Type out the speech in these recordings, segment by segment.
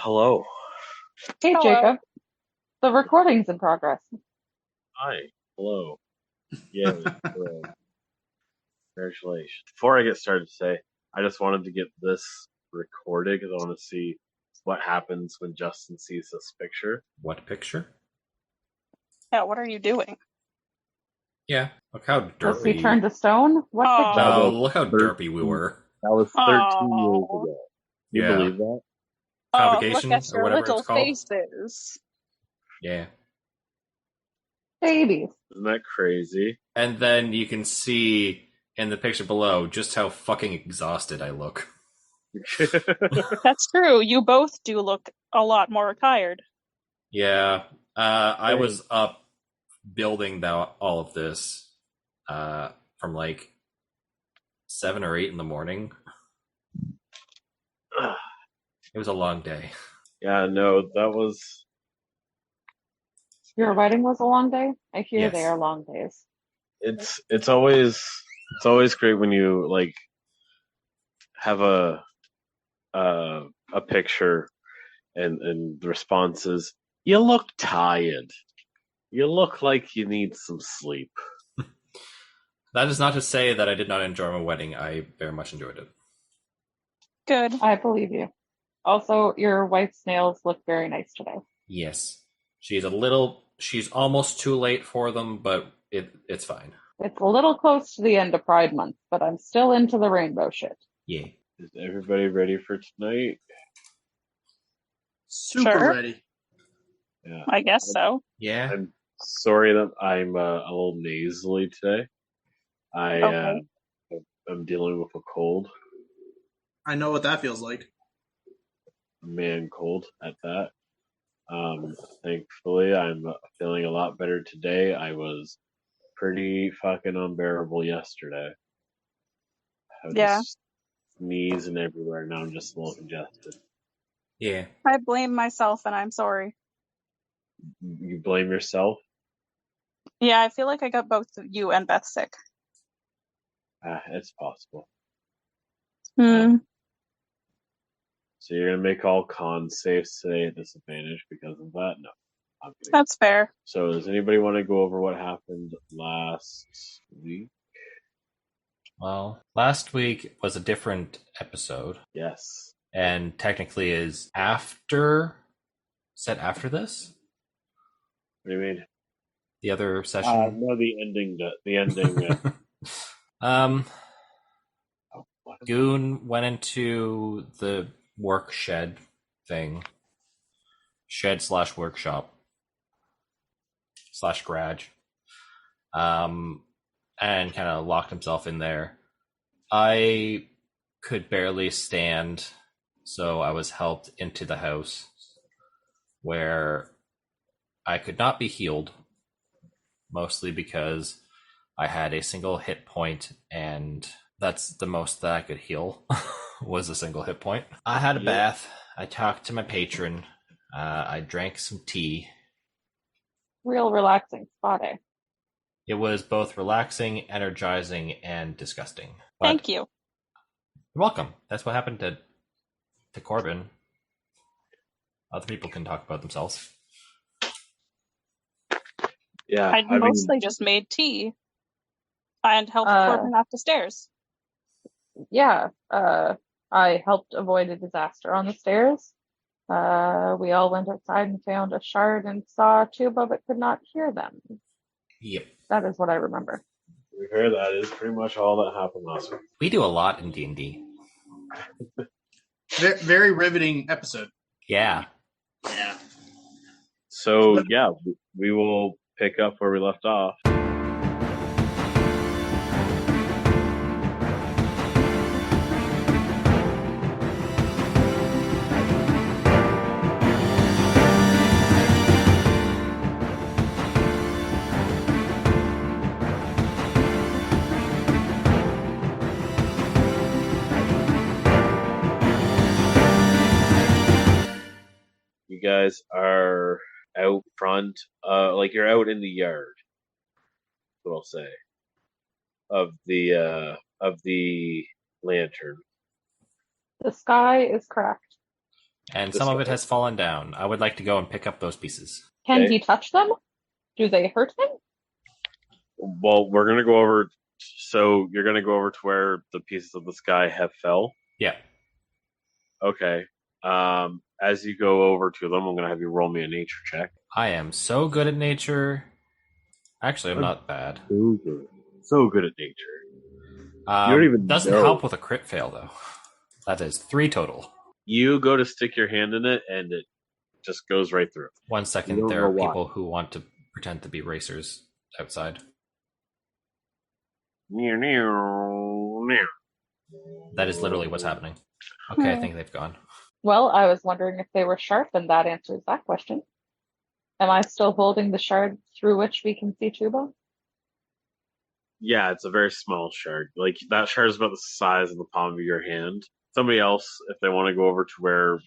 Hello. Hey, Hello. Jacob. The recording's in progress. Hi. Hello. Yay. Hello. Congratulations. Before I get started today, I just wanted to get this recorded because I want to see what happens when Justin sees this picture. What picture? Yeah, what are you doing? Yeah, look how Was he derpy. turned to stone? What Oh. picture? Oh, look how derpy we were. That was 13 years Oh. ago. You Yeah. believe that? Oh, look Convocation at or your whatever little it's called. faces. Yeah. Babies. Isn't that crazy? And then you can see in the picture below just how fucking exhausted I look. That's true. You both do look a lot more tired. Yeah. I was up building all of this from like 7 or 8 in the morning. It was a long day. Yeah, no, that was... Your wedding was a long day? I hear Yes. they are long days. It's always great when you like have a picture and the response is, you look tired. You look like you need some sleep. That is not to say that I did not enjoy my wedding. I very much enjoyed it. Good. I believe you. Also, your wife's nails look very nice today. Yes. She's almost too late for them, but it's fine. It's a little close to the end of Pride Month, but I'm still into the rainbow shit. Yeah. Is everybody ready for tonight? Super Sure. ready. Yeah. I guess so. Yeah. I'm sorry that I'm a little nasally today. Okay. I'm dealing with a cold, I know what that feels like. a man cold at that. Thankfully, I'm feeling a lot better today. I was pretty fucking unbearable yesterday. I was Yeah. just sneezing everywhere. Now I'm just a little congested. Yeah. I blame myself and I'm sorry. You blame yourself? Yeah, I feel like I got both you and Beth sick. It's possible. Hmm. So you're gonna make all con saves today at disadvantage because of that? No, I'm kidding. That's fair. So does anybody want to go over what happened last week? Well, last week was a different episode, Yes. and technically is set after this. What do you mean? The other session. No, the ending. The ending. Goon went into the work shed thing. Shed/workshop / garage. And kind of locked himself in there. I could barely stand, so I was helped into the house where I could not be healed, mostly because I had a single hit point, and that's the most that I could heal was a single hit point. I had a bath. I talked to my patron. I drank some tea. Real relaxing spot, eh? It was both relaxing, energizing, and disgusting. But Thank you. you're welcome. That's what happened to Corbin. Other people can talk about themselves. Yeah, I mostly just made tea and helped Corbin up the stairs. Yeah, I helped avoid a disaster on the stairs. We all went outside and found a shard and saw a tuba but could not hear them. Yep. That is what I remember. We hear that is pretty much all that happened last week. We do a lot in D&D. Very riveting episode. Yeah. Yeah. So, yeah, we will pick up where we left off. You guys are out front, like you're out in the yard, what I'll say, of the lantern. The sky is cracked. And This some of way. it has fallen down. I would like to go and pick up those pieces. Can Okay. he touch them? Do they hurt him? Well, we're gonna go over. So you're gonna go over to where the pieces of the sky have fell. Yeah. Okay. As you go over to them, I'm gonna have you roll me a nature check. I am so good at nature. Actually, I'm not bad. So good at nature. You don't even Doesn't know. help with a crit fail, though. That is 3 total. You go to stick your hand in it, and it just goes right through. 1 You second, don't there know are why. people who want to pretend to be racers outside. That is literally what's happening. Okay, I think they've gone. Well, I was wondering if they were sharp, and that answers that question. Am I still holding the shard through which we can see Tuba? Yeah, it's a very small shard. Like, that shard is about the size of the palm of your hand. Somebody else, if they want to go over to where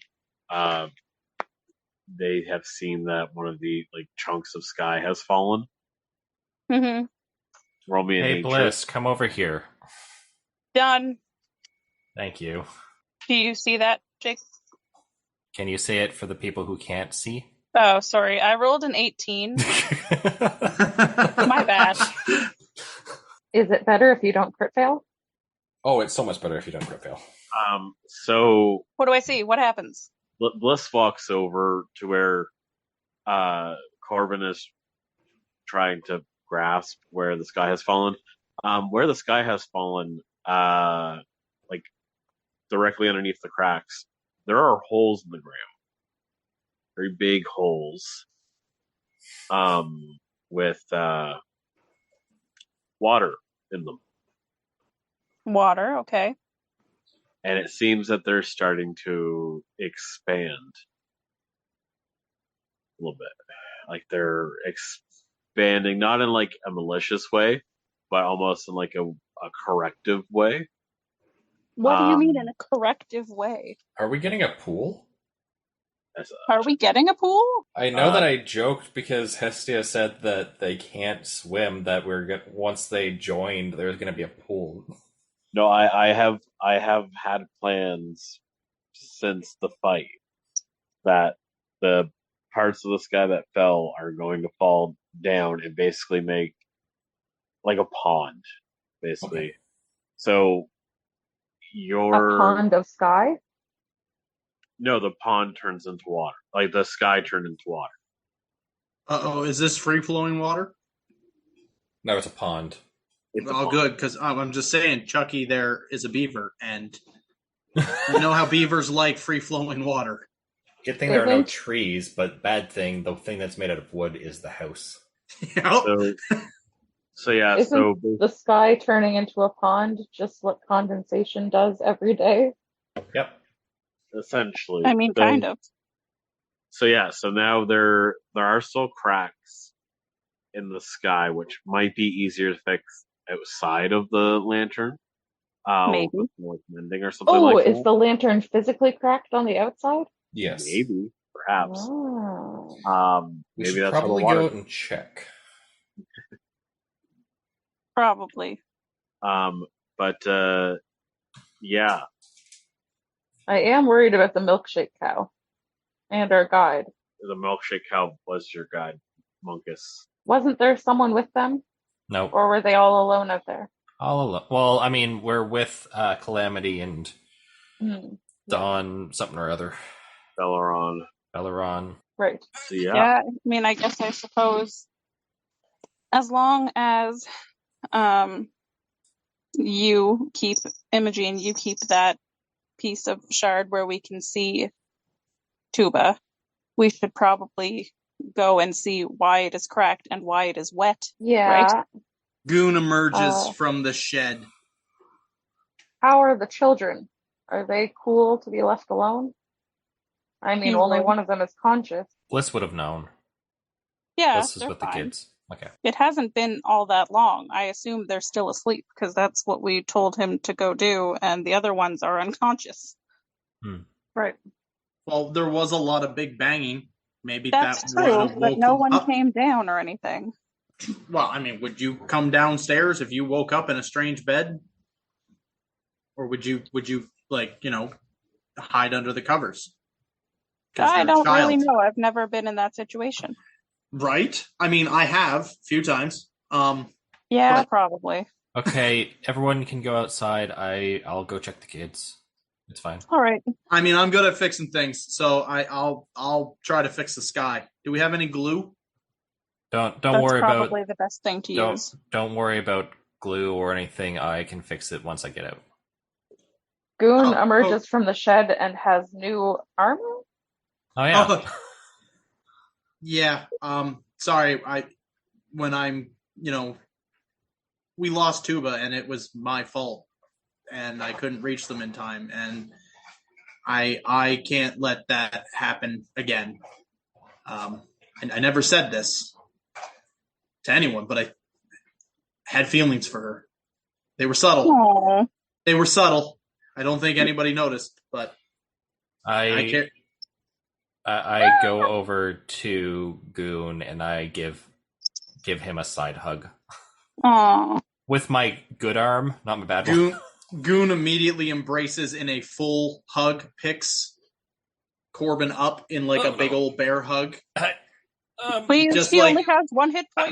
they have seen that one of the chunks of sky has fallen, Mm-hmm. roll me a Hey, nature. Bliss, come over here. Done. Thank you. Do you see that, Jake? Can you say it for the people who can't see? Oh, sorry. I rolled an 18. My bad. Is it better if you don't crit fail? Oh, it's so much better if you don't crit fail. So What do I see? What happens? Bliss walks over to where Corbin is trying to grasp where the sky has fallen. Where the sky has fallen, like directly underneath the cracks, there are holes in the ground. Very big holes. With water in them. Water, okay. And it seems that they're starting to expand a little bit. Like they're expanding, not in like a malicious way, but almost in like a corrective way. What do you mean in a corrective way? Are we getting a pool? Are we getting a pool? I know that I joked because Hestia said that they can't swim. That once they joined, there's going to be a pool. No, I have had plans since the fight that the parts of the sky that fell are going to fall down and basically make like a pond, basically. Okay. So A pond of sky? No, the pond turns into water. Like the sky turned into water. Uh-oh, is this free-flowing water? No, it's a pond. It's a Oh, pond. good, because I'm just saying, Chucky there is a beaver, and you know how beavers like free-flowing water. Good thing there are no Isn't- trees, but bad thing, the thing that's made out of wood is the house. Yep. So yeah, Isn't so the sky turning into a pond just what condensation does every day? Yep. essentially. I mean, kind of. So yeah, so now there are still cracks in the sky, which might be easier to fix outside of the lantern. Maybe. Like mending or something Oh, like is that. the lantern physically cracked on the outside? Yes. Maybe, perhaps. Oh. We Maybe should that's how the probably water. go out and check. Probably. But yeah, I am worried about the milkshake cow and our guide. the milkshake cow was your guide, Monkus. Wasn't there someone with them, No. or were they all alone out there? All alone. Well, I mean, we're with Calamity and Hmm. Dawn something or other. Belleron. Right. So yeah. Yeah, I mean, I guess I suppose as long as you keep Imogene, you keep that piece of shard where we can see Tuba, we should probably go and see why it is cracked and why it is wet. Yeah. Right? Goon emerges from the shed. How are the children? Are they cool to be left alone? I mean, You only would. one of them is conscious. Bliss would have known. Yeah, Bliss is they're with the fine. kids. Okay. It hasn't been all that long. I assume they're still asleep because that's what we told him to go do, and the other ones are unconscious. Right. Well, there was a lot of big banging. Maybe That's that would true, have but woke no them one up. came down or anything. Well, I mean, would you come downstairs if you woke up in a strange bed? Or would you like, hide under the covers? I they're a don't really child. know. I've never been in that situation. Right? I mean, I have a few times. Yeah, But- probably. Okay, everyone can go outside. I'll go check the kids. It's fine. All right. I mean, I'm good at fixing things, so I'll try to fix the sky. Do we have any glue? Don't That's worry probably about the best thing to use. don't worry about glue or anything. I can fix it once I get out. Goon Oh, emerges from the shed and has new armor. Oh yeah. Oh, yeah. Sorry. We lost Tuba, and it was my fault, and I couldn't reach them in time, and I can't let that happen again. And I never said this to anyone, but I had feelings for her. They were subtle. Aww. They were subtle. I don't think anybody noticed, but I care. I go over to Goon and I give him a side hug Aww. with my good arm, not my bad one. Goon immediately embraces in a full hug, picks Corbin up in like a big old bear hug. Please, Just he like- only has one hit point.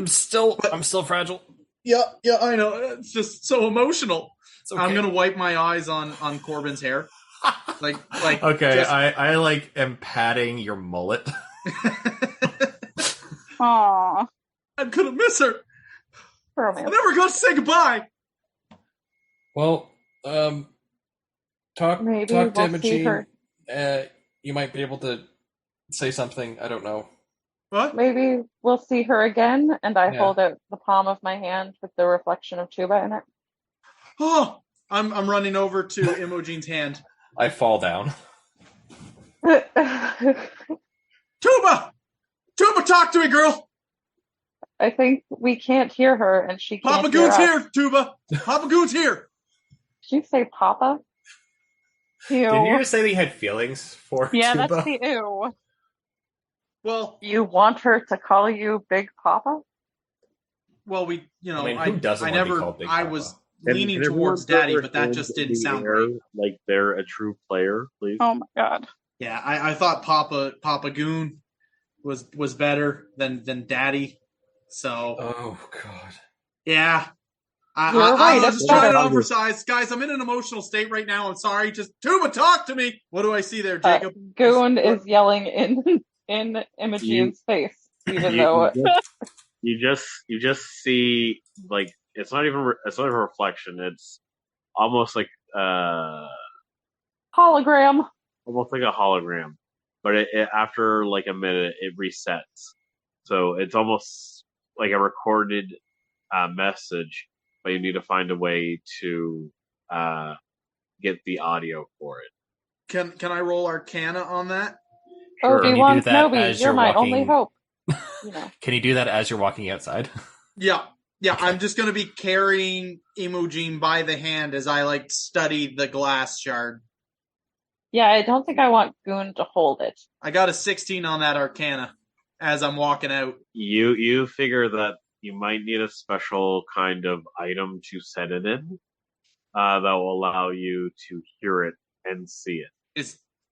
I'm still fragile. Yeah, I know. It's just so emotional. It's okay. I'm gonna wipe my eyes on Corbin's hair. Like Okay, just- I like am patting your mullet. Aww. I'm gonna miss her. I Romance. never got to say goodbye. Well, talk Maybe to we'll see her. You might be able to say something. I don't know. What? Maybe we'll see her again. And I Yeah. hold out the palm of my hand with the reflection of Tuba in it. Oh, I'm running over to Imogene's hand. I fall down. Tuba, talk to me, girl. I think we can't hear her, and she can't Papa hear Goon's us. here, Tuba. Papa Goon's here. Did you say Papa? Ew. Did you just say that you had feelings for Yeah, Tuba? that's the ew. Well, You want her to call you Big Papa? we, I mean, who doesn't want to be called Big I Papa? was Can leaning everyone towards put Daddy, their but that hands just in didn't the sound air right. like they're a true player, please. Oh my god. Yeah, I thought Papa Goon was better than Daddy. So Oh god. yeah, You're right, I was it's just trying to better. emphasize, guys. I'm in an emotional state right now. I'm sorry. Just Tuba, talk to me. What do I see there, Jacob? Goon What- is yelling in Imogene's face, even though You just see like it's not even a reflection. It's almost like hologram. almost like a hologram, but it after like a minute it resets. So it's almost like a recorded message, but you need to find a way to get the audio for it. Can I roll Arcana on that? Sure. Can you Obi-Wan do that Kenobi, as you're you're my walking- only hope. You know. Can you do that as you're walking outside? Yeah. Okay. I'm just gonna be carrying Imogen by the hand as I like study the glass shard. Yeah, I don't think I want Goon to hold it. I got a 16 on that Arcana as I'm walking out. You figure that you might need a special kind of item to set it in that will allow you to hear it and see it.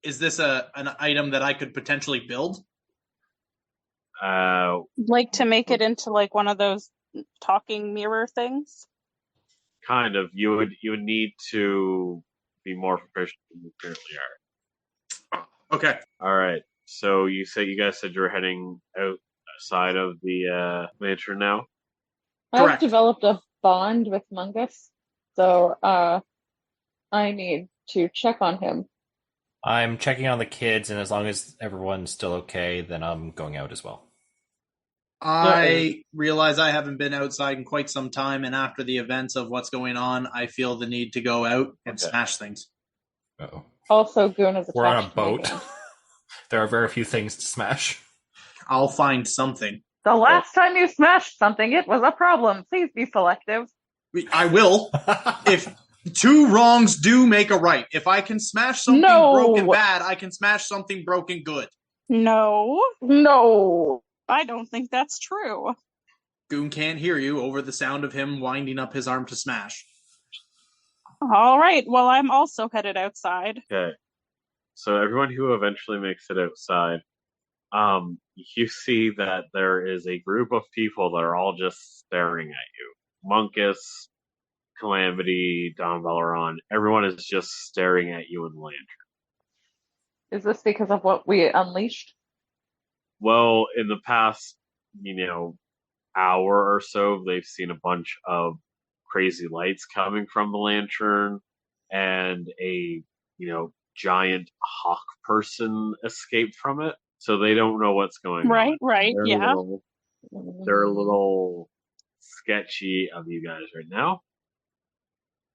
Is this an item that I could potentially build? Like to make it into like one of those talking mirror things. Kind of. You would need to be more proficient than you currently are. Okay. All right. So you guys said you're heading outside of the lantern now. I've Correct. developed a bond with Mungus, so I need to check on him. I'm checking on the kids, and as long as everyone's still okay, then I'm going out as well. I realize I haven't been outside in quite some time, and after the events of what's going on, I feel the need to go out and Okay. smash things. Uh-oh. Also, Goon is attached We're on a to my boat. hand. There are very few things to smash. I'll find something. The last time you smashed something, it was a problem. Please be selective. I will. If two wrongs do make a right. If I can smash something No. broken bad, I can smash something broken good. No, No. I don't think that's true. Goon can't hear you over the sound of him winding up his arm to smash. All right, well, I'm also headed outside. Okay. So everyone who eventually makes it outside, you see that there is a group of people that are all just staring at you. Monkus, Calamity, Don Valeron, everyone is just staring at you in the lantern. Is this because of what we unleashed? Well, in the past, hour or so, they've seen a bunch of crazy lights coming from the lantern, and a giant hawk person escaped from it. So they don't know what's going on. Right, They're yeah. they're a little sketchy of you guys right now.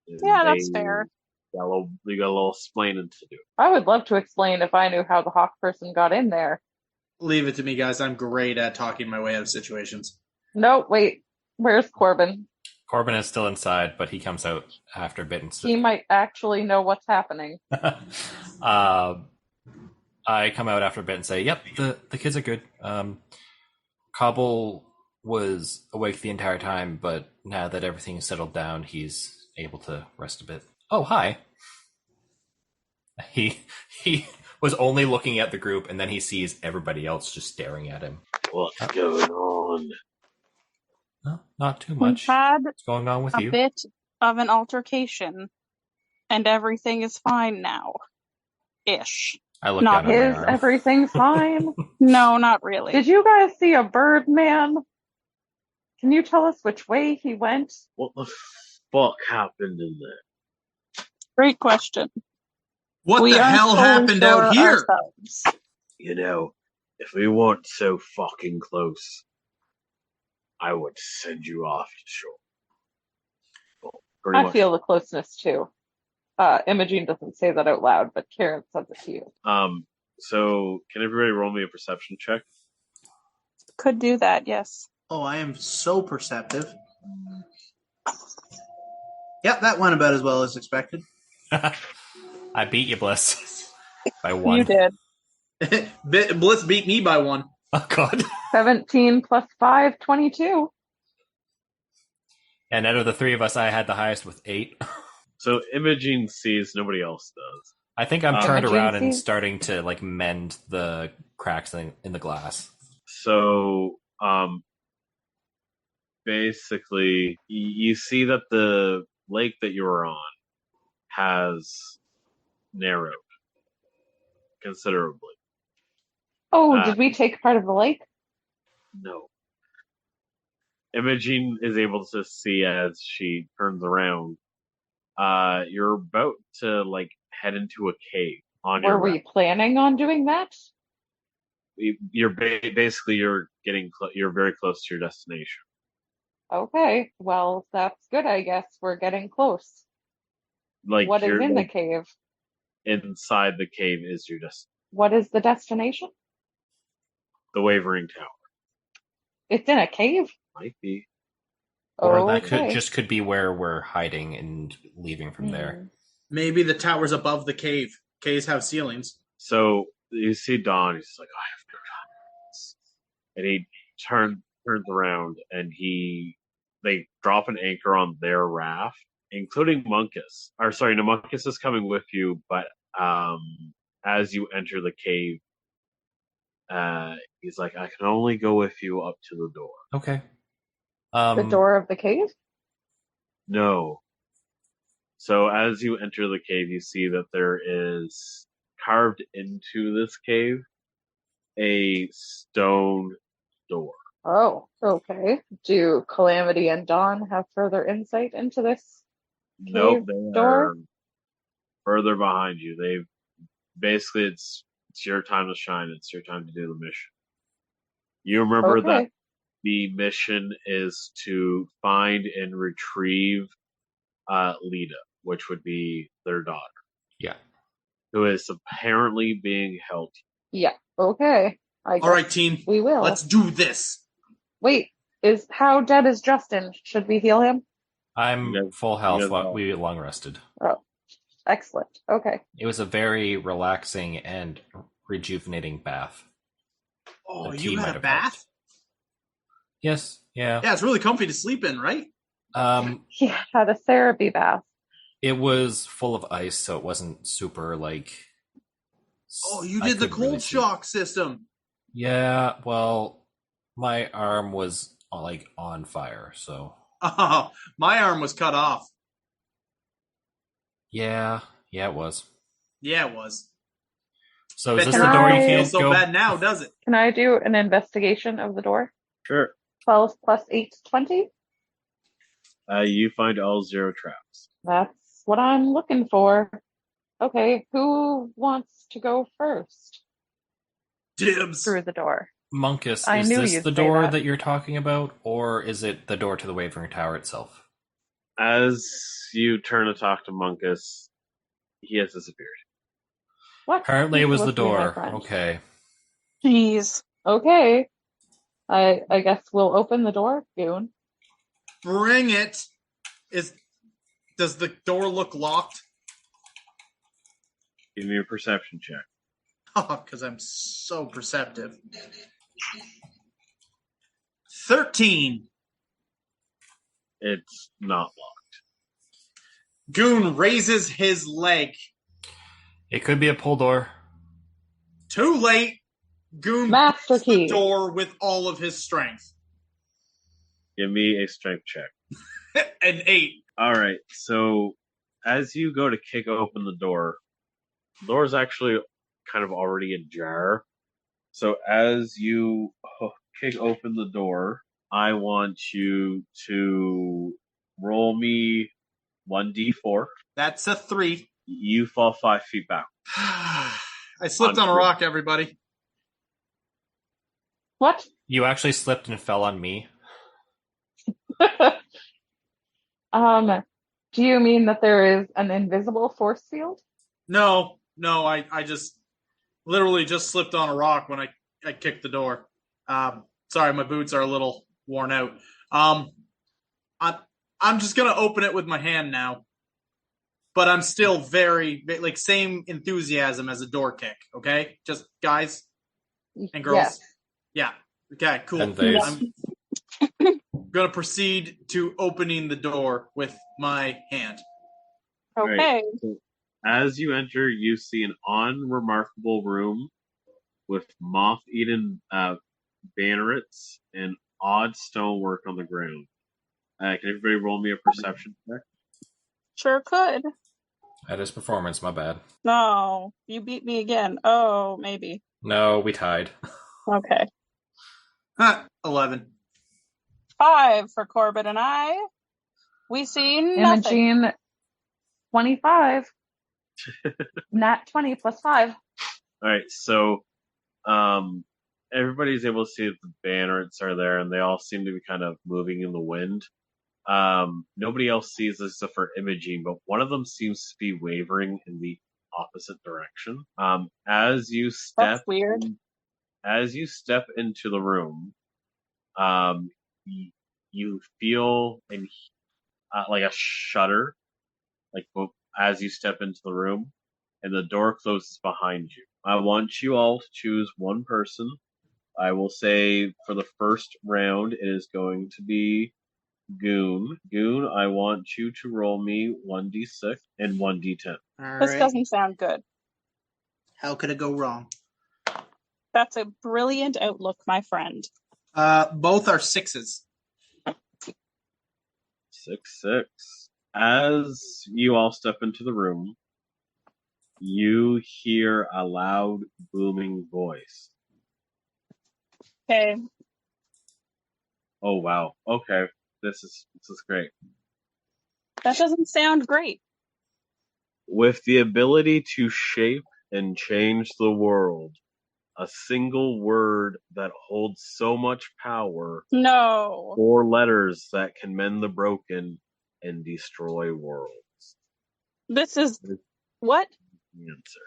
And Yeah, that's fair. We got a little explaining to do. I would love to explain if I knew how the hawk person got in there. Leave it to me, guys. I'm great at talking my way out of situations. No, wait. Where's Corbin? Corbin is still inside, but he comes out after a bit and He might actually know what's happening. I come out after a bit and say, "Yep, the kids are good. Cobble was awake the entire time, but now that everything's settled down, he's able to rest a bit." Oh, hi. He was only looking at the group, and then he sees everybody else just staring at him. What's going on? No, not too much. We've had What's going on with a you? bit of an altercation, and everything is fine now. Ish. I look Not down at my Is arm. everything fine? No, not really. Did you guys see a bird man? Can you tell us which way he went? What the fuck happened in there? Great question. What We the aren't hell fully happened sure out here? ourselves. If we weren't so fucking close, I would send you off to shore. Well, pretty I much. feel the closeness too. Imogene doesn't say that out loud, but Karen says it to you. So can everybody roll me a perception check? Could do that, yes. Oh, I am so perceptive. Yep, that went about as well as expected. I beat you, Bliss, by 1. You did. Blitz beat me by 1. Oh, God. 17 plus 5, 22. And out of the three of us, I had the highest with 8. So Imogene sees, nobody else does. I think I'm turned Imogene around and sees? starting to mend the cracks in the glass. So, basically, you see that the lake that you were on has narrowed considerably. Oh, did we take part of the lake? No. Imogene is able to see as she turns around. You're about to head into a cave on your Were we planning on doing that? You're basically you're getting you're very close to your destination. Okay, well, that's good, I guess. We're getting close. What is in the cave? Inside the cave is your destination. What is the destination? The Wavering Tower. It's in a cave? Might be. Or that Okay. could be where we're hiding and leaving from there. Maybe the tower's above the cave. Caves have ceilings. So you see Don, he's like, I have no time. And he turns around and they drop an anchor on their raft, including Monkus. Or sorry, no, Monkus is coming with you, but as you enter the cave, he's like, I can only go with you up to the door. Okay. The door of the cave? No. So as you enter the cave, you see that there is carved into this cave a stone door. Oh, okay. Do Calamity and Dawn have further insight into this? Nope, they door? are further behind you. They've basically it's your time to shine. It's your time to do the mission. You remember that the mission is to find and retrieve Lita, which would be their daughter. Yeah. Who is apparently being held. Yeah, okay. All right, team. We will. Let's do this. Wait, how dead is Justin? Should we heal him? I'm full health. We long rested. Oh, excellent. Okay. It was a very relaxing and rejuvenating bath. Oh, you had a bath? Yes. Yeah. Yeah, it's really comfy to sleep in, right? Yeah, had a therapy bath. It was full of ice, so it wasn't super Oh, you I did the couldn't cold really see. shock system. Yeah, well, my arm was like on fire, so Oh, my arm was cut off. yeah, it was. Yeah, it was. So is Bet this your the door arm you don't feel can't so go? bad now, does it? Can I do an investigation of the door? Sure. 12 plus 8, 20? You find all 0 traps. That's what I'm looking for. Okay, who wants to go first Dibs. through the door? Monkus, I is knew this you'd the say door that. that you're talking about, or is it the door to the Wavering Tower itself? As you turn to talk to Monkus, he has disappeared. What? Apparently it He's was the supposed to be my door. friend. Okay. Jeez. Okay. I guess we'll open the door, Goon. Bring it. Does the door look locked? Give me a perception check. Oh, because I'm so perceptive. 13. It's not locked. Goon raises his leg. It could be a pull door. Too late. Goon Master breaks the key. door with all of his strength. Give me a strength check. An 8. All right. So as you go to kick open the door is actually kind of already ajar. So as you kick open the door, I want you to roll me 1d4. That's a 3. You fall 5 feet back. I slipped on a rock, everybody. What? You actually slipped and fell on me. Do you mean that there is an invisible force field? No, I just literally just slipped on a rock when I kicked the door. Sorry, my boots are a little worn out. I'm just gonna open it with my hand now, but I'm still very like same enthusiasm as a door kick. Okay, just guys and girls. Yes. Yeah. Okay. Cool. And theys. I'm gonna proceed to opening the door with my hand. Okay. Right. So as you enter, you see an unremarkable room with moth-eaten bannerets and odd stonework on the ground. Can everybody roll me a perception check? Sure could. That is performance, my bad. No, you beat me again. Oh, maybe. No, we tied. Okay. 11. 5 for Corbett and I. We see nothing. Imogene, 25. Nat 20 plus 5. All right, so everybody's able to see that the banners are there, and they all seem to be kind of moving in the wind. Nobody else sees this except for Imogene, but one of them seems to be wavering in the opposite direction. As you step, That's weird. As you step into the room, you feel like a shudder, like as you step into the room, and the door closes behind you. I want you all to choose one person. I will say for the first round, it is going to be Goon. Goon, I want you to roll me 1d6 and 1d10. All This right. doesn't sound good. How could it go wrong? That's a brilliant outlook, my friend. Both are 6s. 6. As you all step into the room, you hear a loud, booming voice. Okay. Oh wow. Okay. This is great. That doesn't sound great. With the ability to shape and change the world, a single word that holds so much power, No. 4 letters that can mend the broken and destroy worlds. This is what? The answer.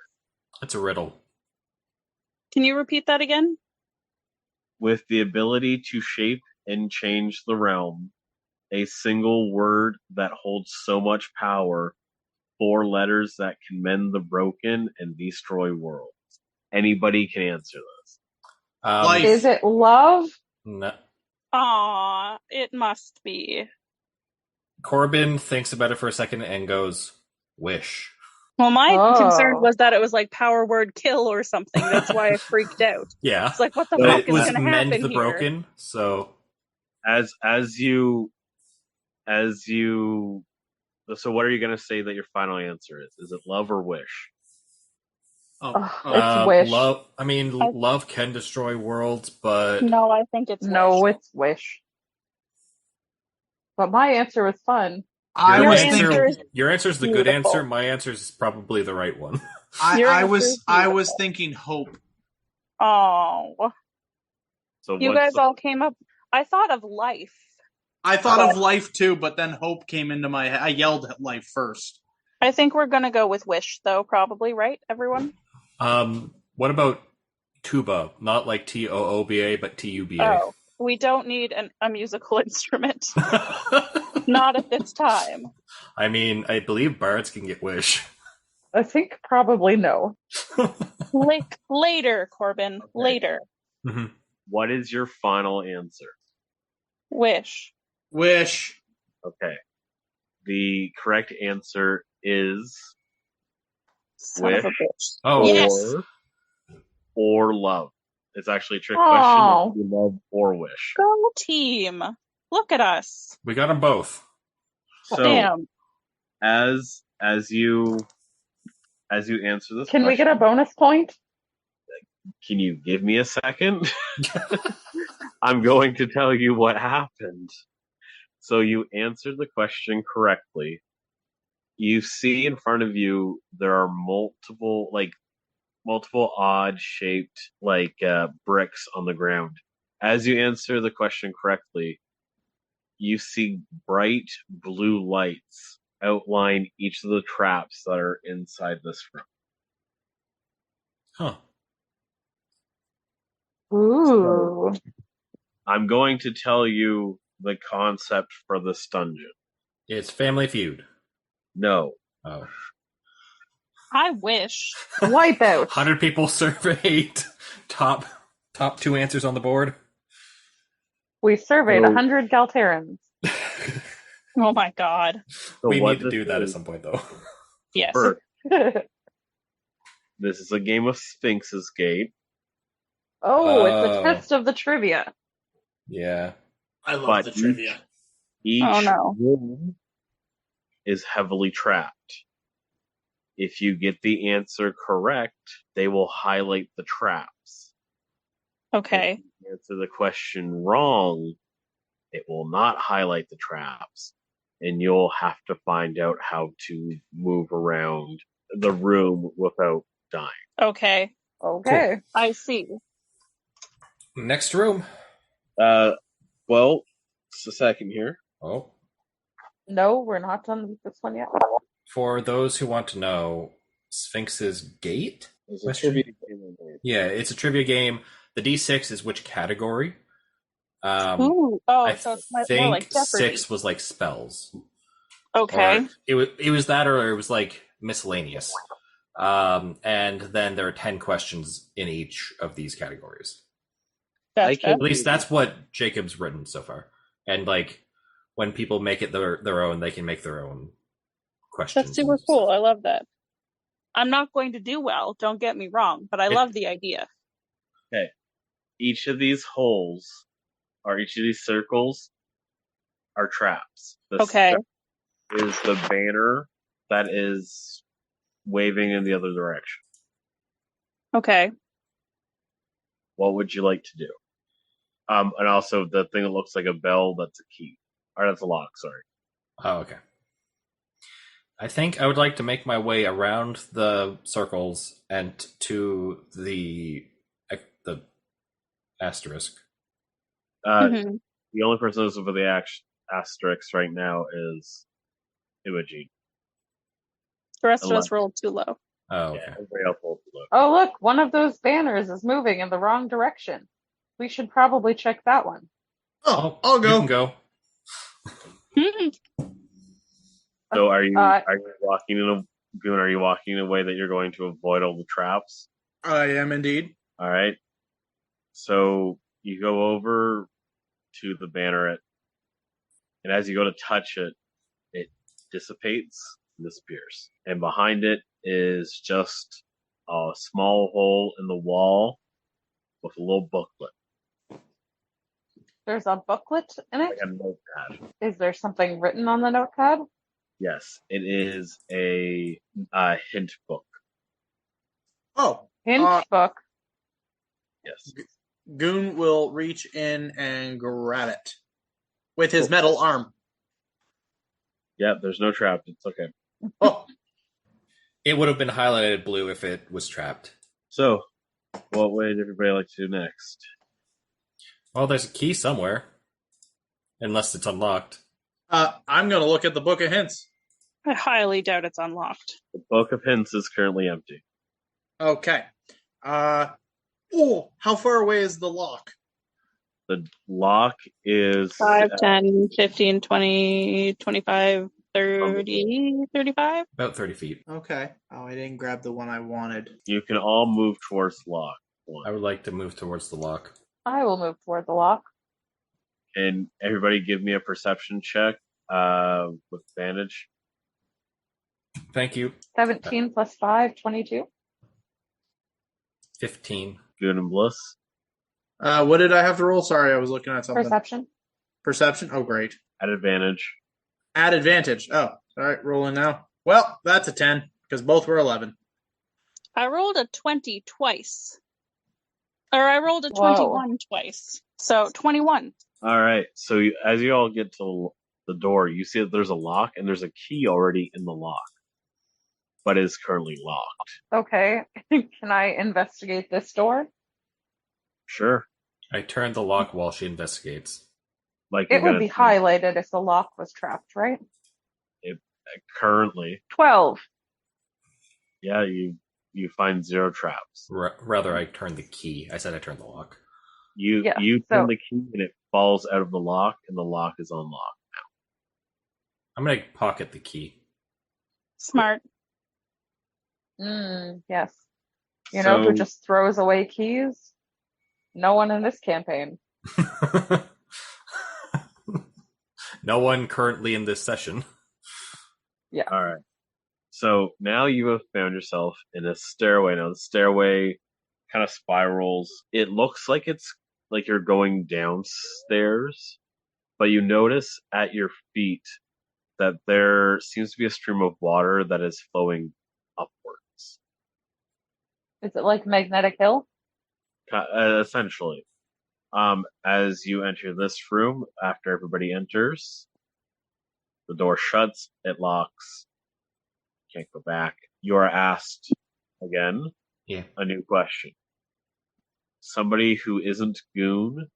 It's a riddle. Can you repeat that again? With the ability to shape and change the realm, a single word that holds so much power, 4 letters that can mend the broken and destroy worlds. Anybody can answer this. Life. Is it love? No. Aw, it must be. Corbin thinks about it for a second and goes, wish. Well, my concern Oh. was that it was like power word kill or something. That's why I freaked out. Yeah. It's like, what the So fuck It is was going to mend happen the here? broken, so as you so what are you gonna say that your final answer is? Is it love or wish? It's wish. love. I mean, love can destroy worlds, but No, I think it's No, wish. it's wish. But my answer was fun. I Your was answer thinking. is your answer is the good beautiful. answer. My answer is probably the right one. Your I answer was is I was beautiful. thinking hope. Oh, So you what's guys the, all came up. I thought of life. I thought But- of life too, but then hope came into my head. I yelled at life first. I think we're going to go with wish, though, probably, right, everyone? What about tuba? Not like TOOBA, but TUBA. Oh, we don't need a musical instrument. Not at this time. I mean, I believe bards can get wish. I think probably no. Later, Corbin. Okay. Later. Mhm. what is your final answer? Wish. Wish. Okay. The correct answer is Son of a Wish. bitch. Oh, Yes. or love. It's actually a trick Oh. question. Love or wish. Go team. Look at us. we got them both. So Damn. as you answer this Can we get a question, bonus point? can you give me a second? I'm going to tell you what happened. So you answered the question correctly. You see in front of you there are multiple odd shaped bricks on the ground. As you answer the question correctly, you see bright blue lights outline each of the traps that are inside this room. Huh. Ooh. I'm going to tell you the concept for this dungeon. It's Family Feud. No. Oh. I wish. Wipeout. 100 people surveyed. Top 2 answers on the board. We surveyed So- 100 Galterrans. Oh my god. So we what need to this do that at is, some point, though. Yes. first, this is a game of Sphinxes Gate. Oh, it's Oh. a test of the trivia. Yeah. I love But the trivia. Each Oh, no. room is heavily trapped. If you get the answer correct, they will highlight the traps. Okay. If you answer the question wrong, it will not highlight the traps, and you'll have to find out how to move around the room without dying. Okay. Okay. I see. Next room. Well, just a second here. Oh. No, we're not done with this one yet. For those who want to know, Sphinx's Gate? There's a Question? trivia game in there. Yeah, it's a trivia game. The D6 is which category? Ooh. Oh, I so it's more think like Jeopardy. 6 was like spells. Okay. Or it was that, or it was like miscellaneous. And then there are 10 questions in each of these categories. Gotcha. At least that's what Jacob's written so far. And like when people make it their own, they can make their own questions. That's super cool. I love that. I'm not going to do well, don't get me wrong, but I love the idea. Each of these holes, or each of these circles, are traps. The Okay. center is the banner that is waving in the other direction. Okay. What would you like to do? And also the thing that looks like a bell, that's a key. Or that's a lock, sorry. Oh, okay. I think I would like to make my way around the circles and to the asterisk. Mhm. The only person who's over the asterisk right now is Imogene. The rest of us rolled too low. Oh, okay. Yeah, everybody else will look. Oh, look, one of those banners is moving in the wrong direction. We should probably check that one. Oh, I'll You go. can go. So are you Uh, walking in are you walking in a way that you're going to avoid all the traps? I am indeed. All right. So you go over to the banneret, and as you go to touch it, it dissipates, and disappears. And behind it is just a small hole in the wall with a little booklet, There's a booklet in it. like a notepad. Is there something written on the notepad? Yes, it is a hint book. Oh, Hint book. Yes. Goon will reach in and grab it with his metal arm. Yeah, there's no trap. It's okay. Oh, It would have been highlighted blue if it was trapped. So, what would everybody like to do next? Well, there's a key somewhere. Unless it's unlocked. I'm going to look at the book of hints. I highly doubt it's unlocked. The book of hints is currently empty. Okay. How far away is the lock? The lock is 5, 10, 15, 20, 25, 30, 35? About 30 feet. Okay. Oh, I didn't grab the one I wanted. You can all move towards the lock. I would like to move towards the lock. I will move toward the lock. And everybody give me a perception check with advantage. Thank you. 17 plus 5, 22. 15. Good and Bliss. What did I have to roll? Sorry, I was looking at something. Perception. Perception? Oh, great. At advantage. At advantage. Oh, all right, rolling now. Well, that's a 10, because both were 11. I rolled a 20 twice. Or I rolled a Whoa. 21 twice. So 21. All right. So as you all get to the door, you see that there's a lock and there's a key already in the lock, but it is currently locked. Okay. Can I investigate this door? Sure. I turn the lock while she investigates. Like It would be highlighted if the lock was trapped, right? Currently. 12. Yeah, you find 0 traps. Rather, I turn the key. I said I turned the lock. You turn the key and it falls out of the lock and the lock is unlocked. I'm going to pocket the key. Smart. Yes. You know who just throws away keys? No one in this campaign. No one currently in this session. Yeah. All right. So now you have found yourself in a stairway. Now the stairway kind of spirals. It looks like it's like you're going downstairs, but you notice at your feet that there seems to be a stream of water that is flowing upwards. Is it like Magnetic Hill? Essentially. As you enter this room, after everybody enters, the door shuts, it locks. Can't go back. You are asked again a new question. Somebody who isn't Goon,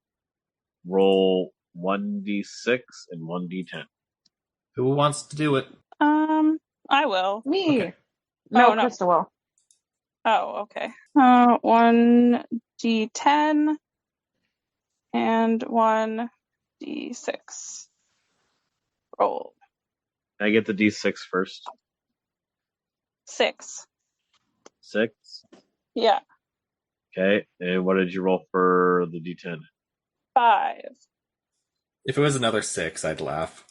roll 1d6 and 1d10. Who wants to do it? I will. Me. Okay. No, no. Krista will. Oh, okay. 1d10 and 1d6. Roll. Can I get the d6 first? 6. 6. Yeah. Okay. And what did you roll for the d10? 5. If it was another 6, I'd laugh.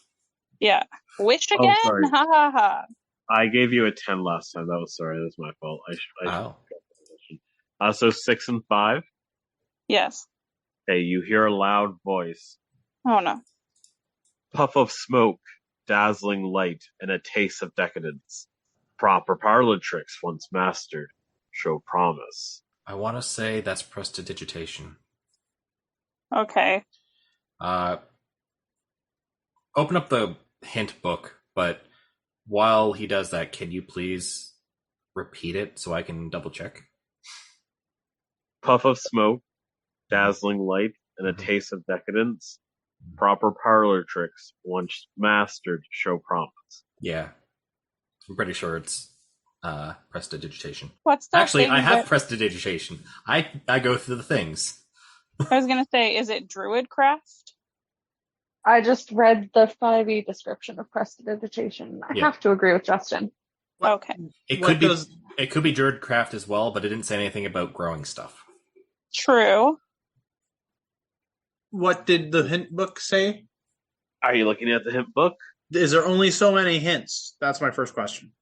Yeah. Which again? sorry. Ha ha ha. I gave you a 10 last time. That was my fault. So 6 and 5. Yes. Okay, you hear a loud voice. Oh no. Puff of smoke, dazzling light, and a taste of decadence. Proper parlor tricks once mastered show promise. I want to say that's prestidigitation. Okay. Open up the hint book, but while he does that, can you please repeat it so I can double check? Puff of smoke, dazzling light, and a taste of decadence. Proper parlor tricks once mastered show promise. Yeah. I'm pretty sure it's prestidigitation. What's that? Actually, thing I have that- prestidigitation. I go through the things. I was gonna say, is it Druidcraft? I just read the 5e description of prestidigitation. I Yeah. have to agree with Justin. Okay. It What could be does- it could be Druidcraft as well, but it didn't say anything about growing stuff. True. What did the hint book say? Are you looking at the hint book? Is there only so many hints? That's my first question.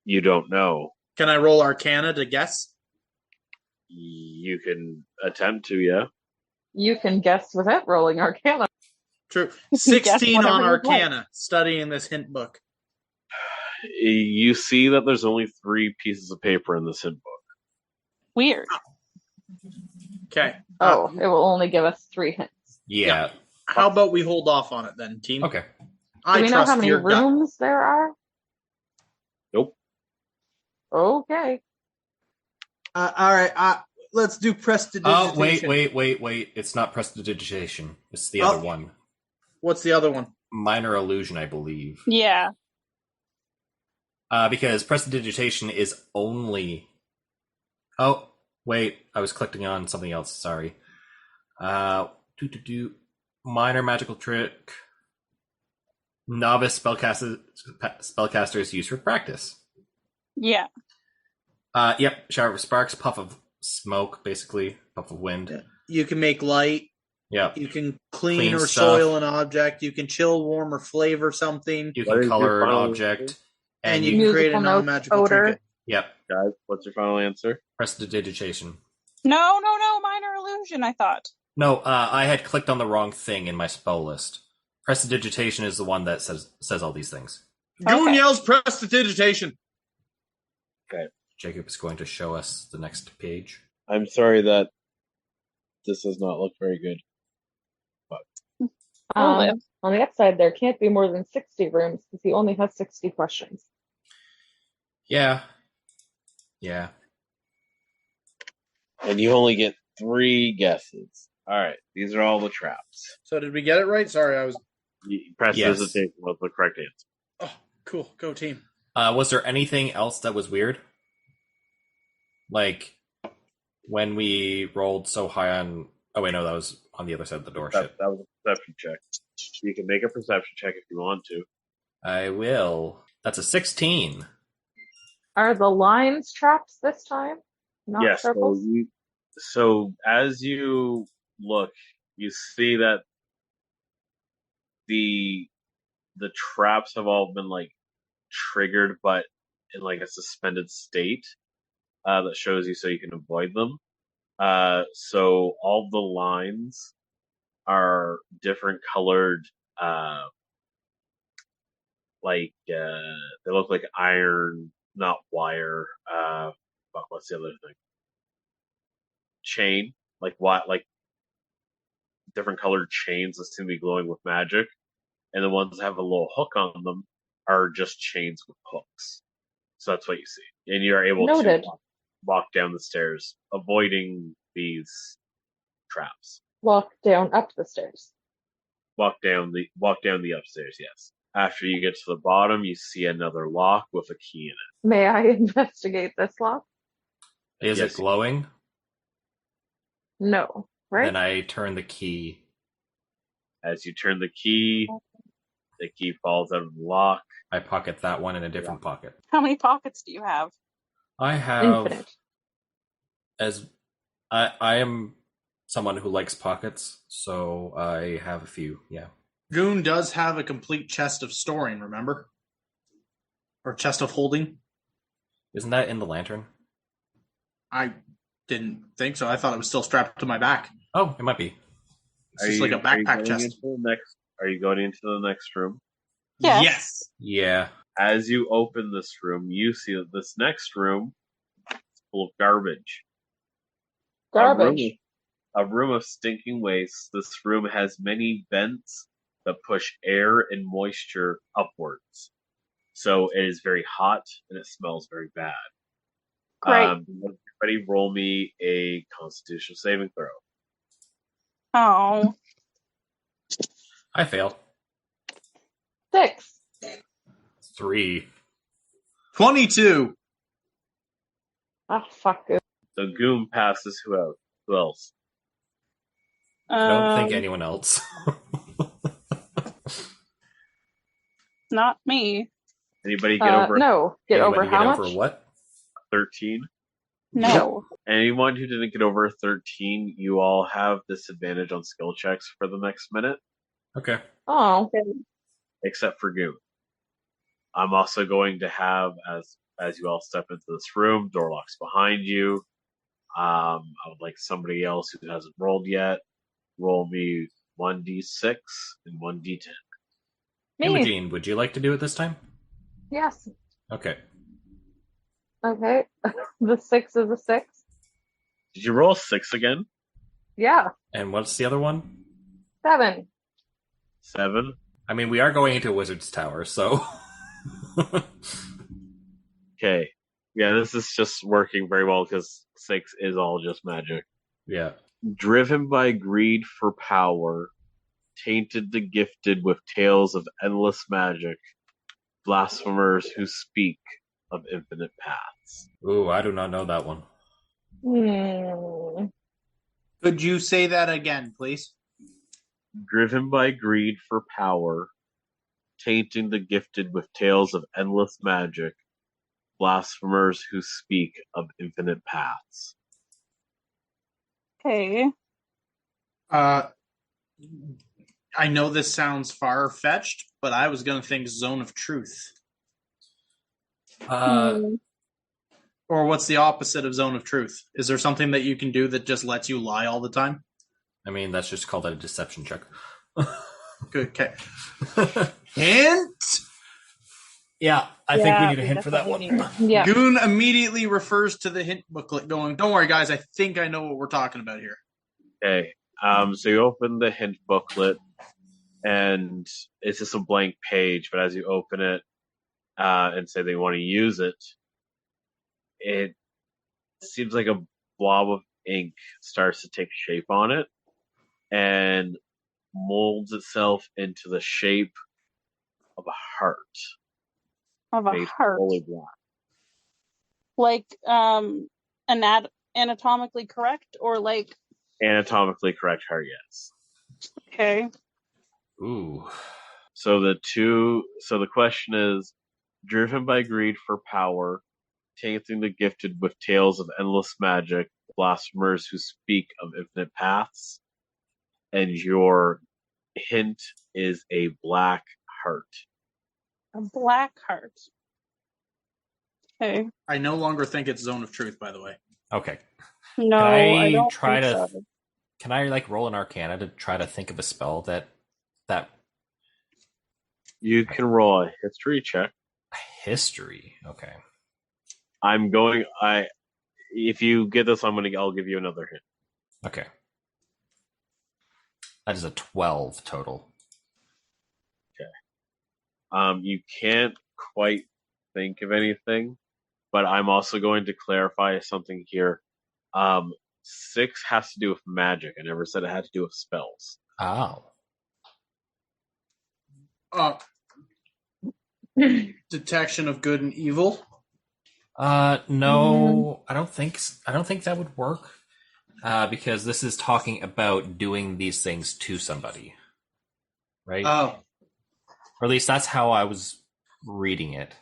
You don't know. Can I roll Arcana to guess? You can attempt to, yeah. You can guess without rolling Arcana. True. Guess 16 whatever on you'd like. Arcana, studying this hint book. You see that there's only 3 pieces of paper in this hint book. Weird. Okay. Oh, it will only give us 3 hints. Yeah. How about we hold off on it then, team? Okay. Do I we know trust how many your gut. rooms there are? Nope. Okay. All right. Let's do prestidigitation. Oh, wait. It's not prestidigitation. It's the other one. What's the other one? Minor illusion, I believe. Yeah. Because prestidigitation is only... Oh, wait. I was clicking on something else. Sorry. Minor magical trick. Novice spellcasters use for practice. Yeah. Yep. Shower of sparks, puff of smoke, basically. Puff of wind. Yeah. You can make light. Yep. You can clean or Stuff. soil an object. You can chill, warm, or flavor something. You What can is color your an final object. answer? And you you can create a Musical notes, non-magical odor. trinket. Yep. Guys, what's your final answer? Prestidigitation. No. Minor illusion, I thought. No, I had clicked on the wrong thing in my spell list. Prestidigitation is the one that says all these things. Goon Okay. yells prestidigitation. Jacob is going to show us the next page. I'm sorry that this does not look very good. We'll live. On the upside, there can't be more than 60 rooms because he only has 60 questions. Yeah. And you only get 3 guesses. Alright, these are all the traps. So did we get it right? Sorry, I was... Prestidigitation was the correct answer. Oh, cool. Go team. Was there anything else that was weird? Like, when we rolled so high on... Oh, wait, no, that was on the other side of the door. That Shit. was a perception check. You can make a perception check if you want to. I will. That's a 16. Are the lines traps this time? Not Yes, circles? so as you look, you see that the traps have all been like triggered, but in like a suspended state that shows you so you can avoid them. So all the lines are different colored, they look like iron, not wire. But what's the other thing? Chain, like different colored chains that seem to be glowing with magic, and the ones that have a little hook on them are just chains with hooks. So that's what you see, and you are able Noted. to walk down the stairs, avoiding these traps. Walk down up the stairs. Walk down the upstairs. Yes. After you get to the bottom, you see another lock with a key in it. May I investigate this lock? Is Yes. it glowing? No. Right? Then I turn the key. As you turn the key falls out of the lock. I pocket that one in a different pocket. How many pockets do you have? I have... Infinite. As I am someone who likes pockets, so I have a few, yeah. Goon does have a complete chest of storing, remember? Or chest of holding. Isn't that in the lantern? I didn't think so. I thought it was still strapped to my back. Oh, it might be. It's just like a backpack chest. Are you going into the next room? Yes. Yes. Yeah. As you open this room, you see that this next room is full of garbage. Garbage. A room of stinking waste. This room has many vents that push air and moisture upwards. So it is very hot and it smells very bad. Great. Everybody roll me a Constitution saving throw. Oh. I failed. 6. 3. 22. Ah, fuck it. So Goom passes. Who else? I don't think anyone else. Not me. Anybody get over No. Get over Anybody how get much? over what? 13? No. Anyone who didn't get over 13, you all have disadvantage on skill checks for the next minute. Okay. Oh, except for Goon. I'm also going to have, as you all step into this room, door locks behind you. I would like somebody else who hasn't rolled yet, roll me 1d6 and 1d10. me. Imogene, would you like to do it this time? Yes. Okay. Okay. The 6 is a 6. Did you roll 6 again? Yeah. And what's the other one? 7. 7? I mean, we are going into a wizard's tower, so. Okay. Yeah, this is just working very well because 6 is all just magic. Yeah. Driven by greed for power, tainted the gifted with tales of endless magic, blasphemers who speak of infinite paths. Ooh, I do not know that one. Could you say that again, please? Driven by greed for power, tainting the gifted with tales of endless magic, blasphemers who speak of infinite paths. Okay. I know this sounds far-fetched, but I was going to think Zone of Truth. Or what's the opposite of Zone of Truth? Is there something that you can do that just lets you lie all the time? I mean, that's just called a deception check. Good. Okay. Hint! Yeah, I think we need a hint for that one. Yeah. Goon immediately refers to the hint booklet going, don't worry, guys, I think I know what we're talking about here. Okay, so you open the hint booklet, and it's just a blank page, but as you open it and say they want to use it, it seems like a blob of ink starts to take shape on it and molds itself into the shape of a heart. Of a made heart. fully black. Like, anatomically correct, or like... Anatomically correct heart, yes. Okay. Ooh. So the question is, driven by greed for power, tainting the gifted with tales of endless magic, blasphemers who speak of infinite paths, and your hint is a black heart. A black heart. Okay. I no longer think it's Zone of Truth, by the way. Okay. No, Can I don't try think to? so. Can I like roll an Arcana to try to think of a spell that You can roll a history check. history? Okay. If you get this, I'll give you another hint. Okay. That is a 12 total. You can't quite think of anything, but I'm also going to clarify something here. 6 has to do with magic. I never said it had to do with spells. Oh. Detection of good and evil. No, I don't think that would work. Because this is talking about doing these things to somebody. Right? Oh. Or at least that's how I was reading it.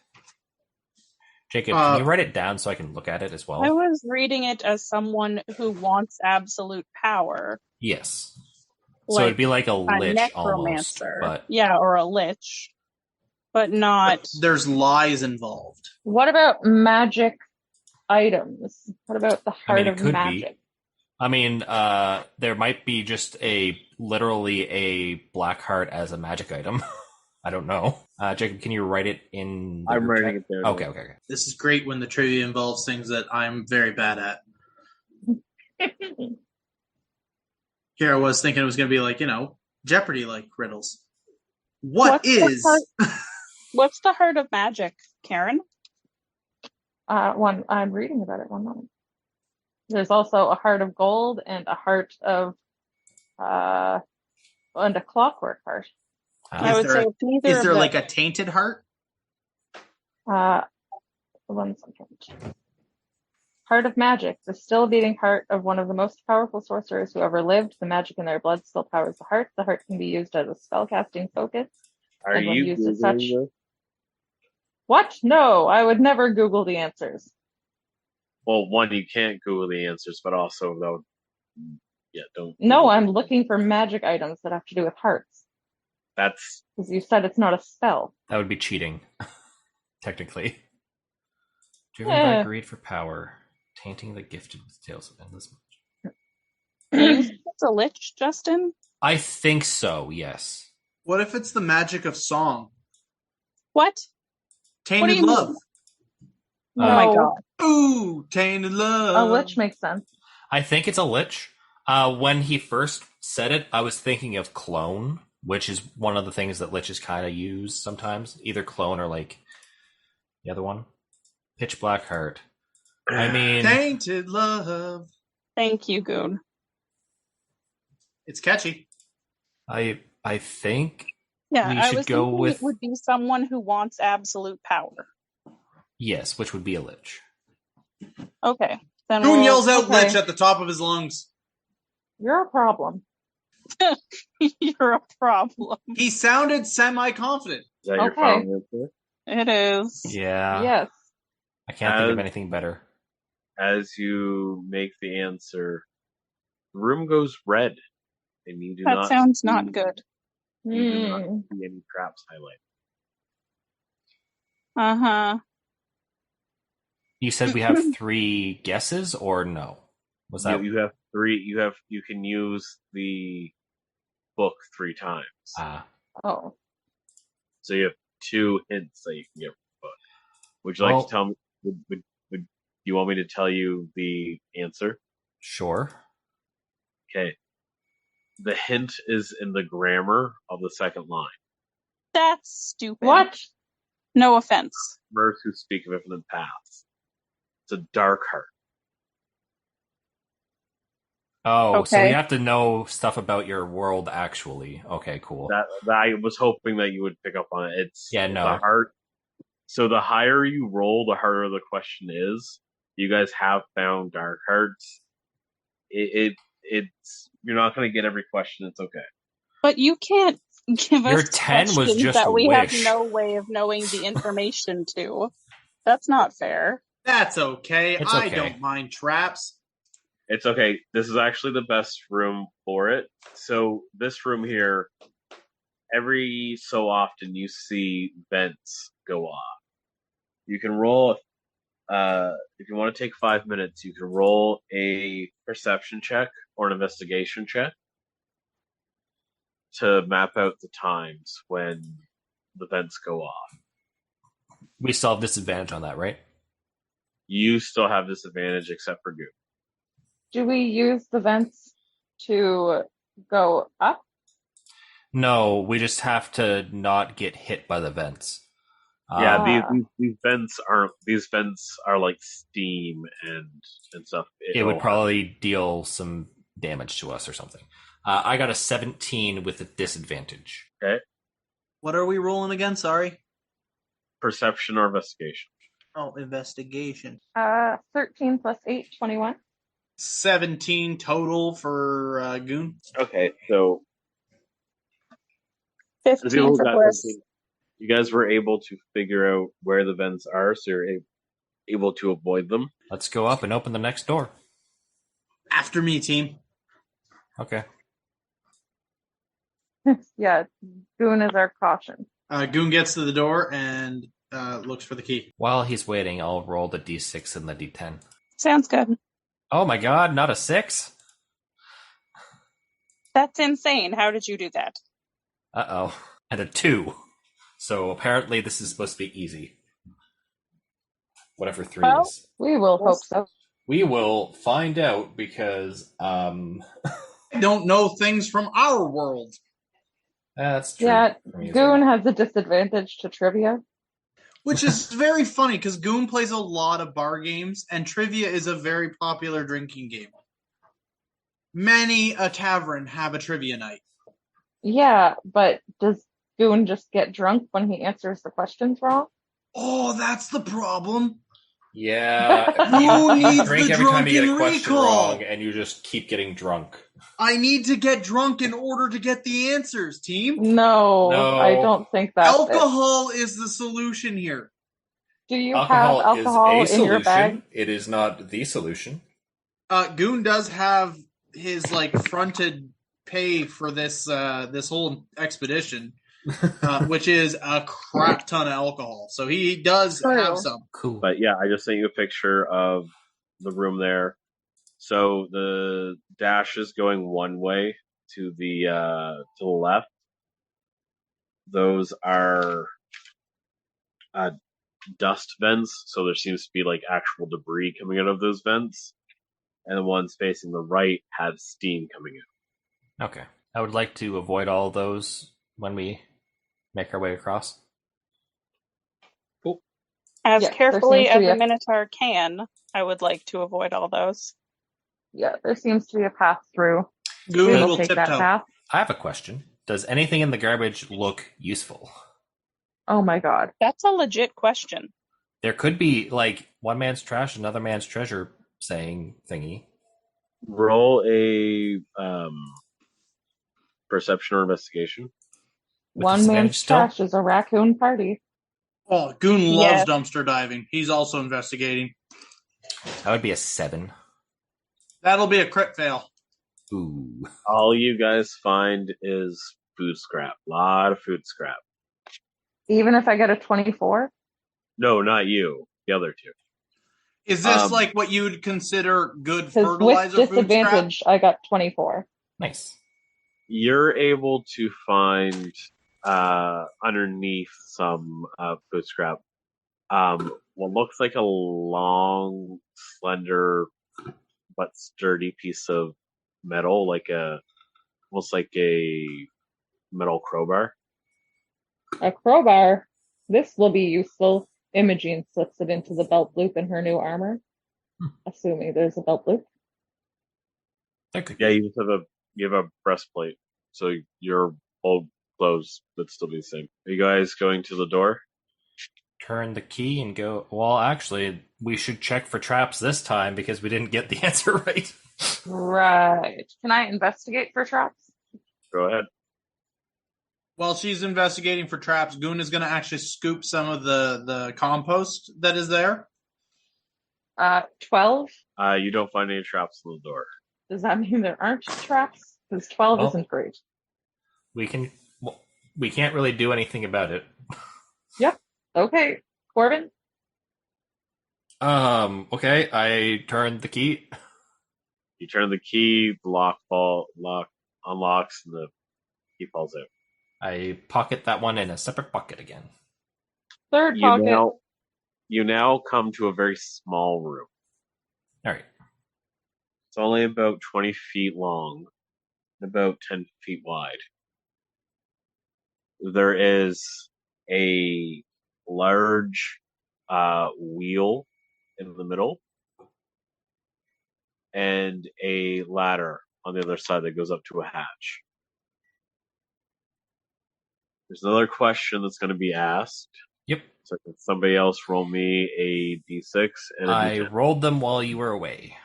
Jacob, can you write it down so I can look at it as well? I was reading it as someone who wants absolute power. Yes. Like so it'd be like a lich necromancer. almost. But yeah, or a lich. But not... There's lies involved. What about magic items? What about the heart it of could magic? be. I mean, there might be just literally a black heart as a magic item. I don't know. Jacob, can you write it in? I'm writing it there. Okay. This is great when the trivia involves things that I'm very bad at. Here I was thinking it was going to be like, Jeopardy-like riddles. What's the heart of magic, Karen? I'm reading about it. One moment. There's also a heart of gold and a heart of, and a clockwork heart. I would say it's neither Is of there them. like a tainted heart? 1 second. Heart of magic, the still beating heart of one of the most powerful sorcerers who ever lived. The magic in their blood still powers the heart. The heart can be used as a spellcasting focus. Are and when you used as Googling such. this? What? No, I would never Google the answers. Well, one, you can't Google the answers, but also, don't. No, I'm looking for magic items that have to do with hearts. That's Because you said it's not a spell. That would be cheating, technically. Driven Yeah. by greed for power, tainting the gifted with tales of endless. Do you think it's a lich, Justin? I think so. Yes. What if it's the magic of song? What? Tainted you mean? love. Oh my No. god. Ooh, tainted love. A lich makes sense. I think it's a lich. When he first said it, I was thinking of clone, which is one of the things that liches kind of use sometimes. Either clone or like the other one. Pitch Black Heart. I mean, Tainted love. Thank you, Goon. It's catchy. I think Yeah, we I should was go thinking with it would be someone who wants absolute power. yes, which would be a lich. Okay. Then Goon we'll... yells out okay. lich at the top of his lungs. You're a problem. You're a problem. He sounded semi-confident. Is that your Okay. final answer? It is. Yeah. Yes. I can't think of anything better. As you make the answer, the room goes red, and you do That not. sounds see, not good. You do not Hmm. see any traps highlighted. Uh-huh. You said we have 3 guesses, or no? Was that You have 3. You can use the book 3 times. Oh. So you have 2 hints that you can get from the book. Would you like Well- to tell me? Would you want me to tell you the answer? sure? Okay. The hint is in the grammar of the second line. That's stupid. What? No offense. Mirth who speak of infinite paths. It's a dark heart. Oh, so Okay. we have to know stuff about your world, actually. Okay, cool. That I was hoping that you would pick up on it. It's Yeah, no. the heart. So the higher you roll, the harder the question is. You guys have found dark hearts. It's you're not going to get every question. It's okay. But you can't give Your us 10 was questions just that a we wish. have no way of knowing the information to. That's not fair. That's okay. It's I okay. don't mind traps. It's okay. This is actually the best room for it. So this room here, every so often you see vents go off. You can roll. If you want to take 5 minutes, you can roll a perception check or an investigation check to map out the times when the vents go off. We still have disadvantage on that, right? You still have disadvantage except for Goop. Do we use the vents to go up? No, we just have to not get hit by the vents. Yeah, Ah. these vents are like steam and stuff. It would probably deal some damage to us or something. I got a 17 with a disadvantage. Okay. What are we rolling again? Sorry. Perception or investigation. Oh, investigation. 13 plus 8, 21. 17 total for Goon. Okay, so 15 for Bliss. you guys were able to figure out where the vents are, so you're able to avoid them. Let's go up and open the next door. After me, team. Okay. Yeah, Goon is our caution. Goon gets to the door and looks for the key. While he's waiting, I'll roll the d6 and the d10. Sounds good. Oh my god, not a 6? That's insane. How did you do that? Uh-oh. And a 2. So apparently this is supposed to be easy. Whatever 3 Well- is. We will hope so. We will find out because, I don't know things from our world. that's true. Yeah, for me as Goon well. has a disadvantage to trivia. Which is very funny because Goon plays a lot of bar games and trivia is a very popular drinking game. Many a tavern have a trivia night. Yeah, but does Goon just get drunk when he answers the questions wrong? Oh, that's the problem. Yeah. Who you needs drink the every time you get a drunken question recall? wrong, and you just keep getting drunk. I need to get drunk in order to get the answers, team. No, No. I don't think that's it. Alcohol is the solution here. Do you have alcohol is a in solution. your bag? It is not the solution. Goon does have his fronted pay for this this whole expedition. which is a crap ton of alcohol. So he does have some. Cool. But yeah, I just sent you a picture of the room there. So the dash is going one way to the left. Those are dust vents, so there seems to be like actual debris coming out of those vents. And the ones facing the right have steam coming out. Okay. I would like to avoid all those when we make our way across. As Yes, there carefully seems to as be a a- Minotaur can, I would like to avoid all those. Yeah, there seems to be a path through. We Goon will will take that tiptoe. path. I have a question. Does anything in the garbage look useful? Oh my god. That's a legit question. There could be, like, one man's trash, another man's treasure saying thingy. Roll a perception or investigation. With One man's disadvantage still? trash is a raccoon party. Oh, Goon loves Yes. dumpster diving. He's also investigating. That would be a 7. That'll be a crit fail. Ooh. All you guys find is food scrap. A lot of food scrap. Even if I get a 24? No, not you. The other two. Is this like what you would consider good Because fertilizer with food scrap? disadvantage, I got 24. Nice. You're able to find underneath some food scrap what looks like a long, slender, but sturdy piece of metal, almost like a metal crowbar. A crowbar. This will be useful. Imogen slips it into the belt loop in her new armor. Assuming there's a belt loop. That could Yeah, you have a breastplate, so your old clothes would still be the same. Are you guys going to the door? turn the key and go. Well, actually, we should check for traps this time because we didn't get the answer right. Right. Can I investigate for traps? Go ahead. While she's investigating for traps, Goon is going to actually scoop some of the compost that is there. 12? You don't find any traps on the door. Does that mean there aren't traps? Because 12 Well, isn't great. We can't really do anything about it. Yep. Okay. Corbin? Okay, I turned the key. You turn the key, the lock unlocks, and the key falls out. I pocket that one in a separate bucket again. Third pocket. You now come to a very small room. All right. It's only about 20 feet long and about 10 feet wide. There is a large wheel in the middle and a ladder on the other side that goes up to a hatch. There's another question that's going to be asked. Yep. So can somebody else roll me a d6 and a I d10? rolled them while you were away.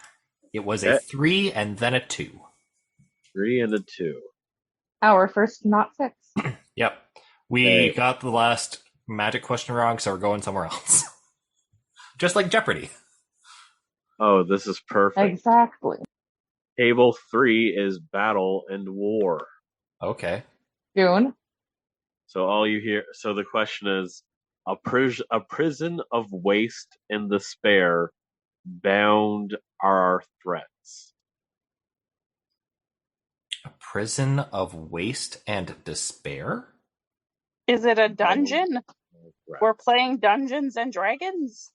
It was a Okay. 3 and then a 2. 3 and a 2. Our first not 6. Yep. We Okay. got the last magic question wrong, so we're going somewhere else. Just like Jeopardy. Oh, this is perfect. Exactly. Table 3 is battle and war. Okay. Goon? So all you hear. So the question is: a prison of waste and despair, bound are our threats. A prison of waste and despair? Is it a dungeon? Threats. We're playing Dungeons and Dragons?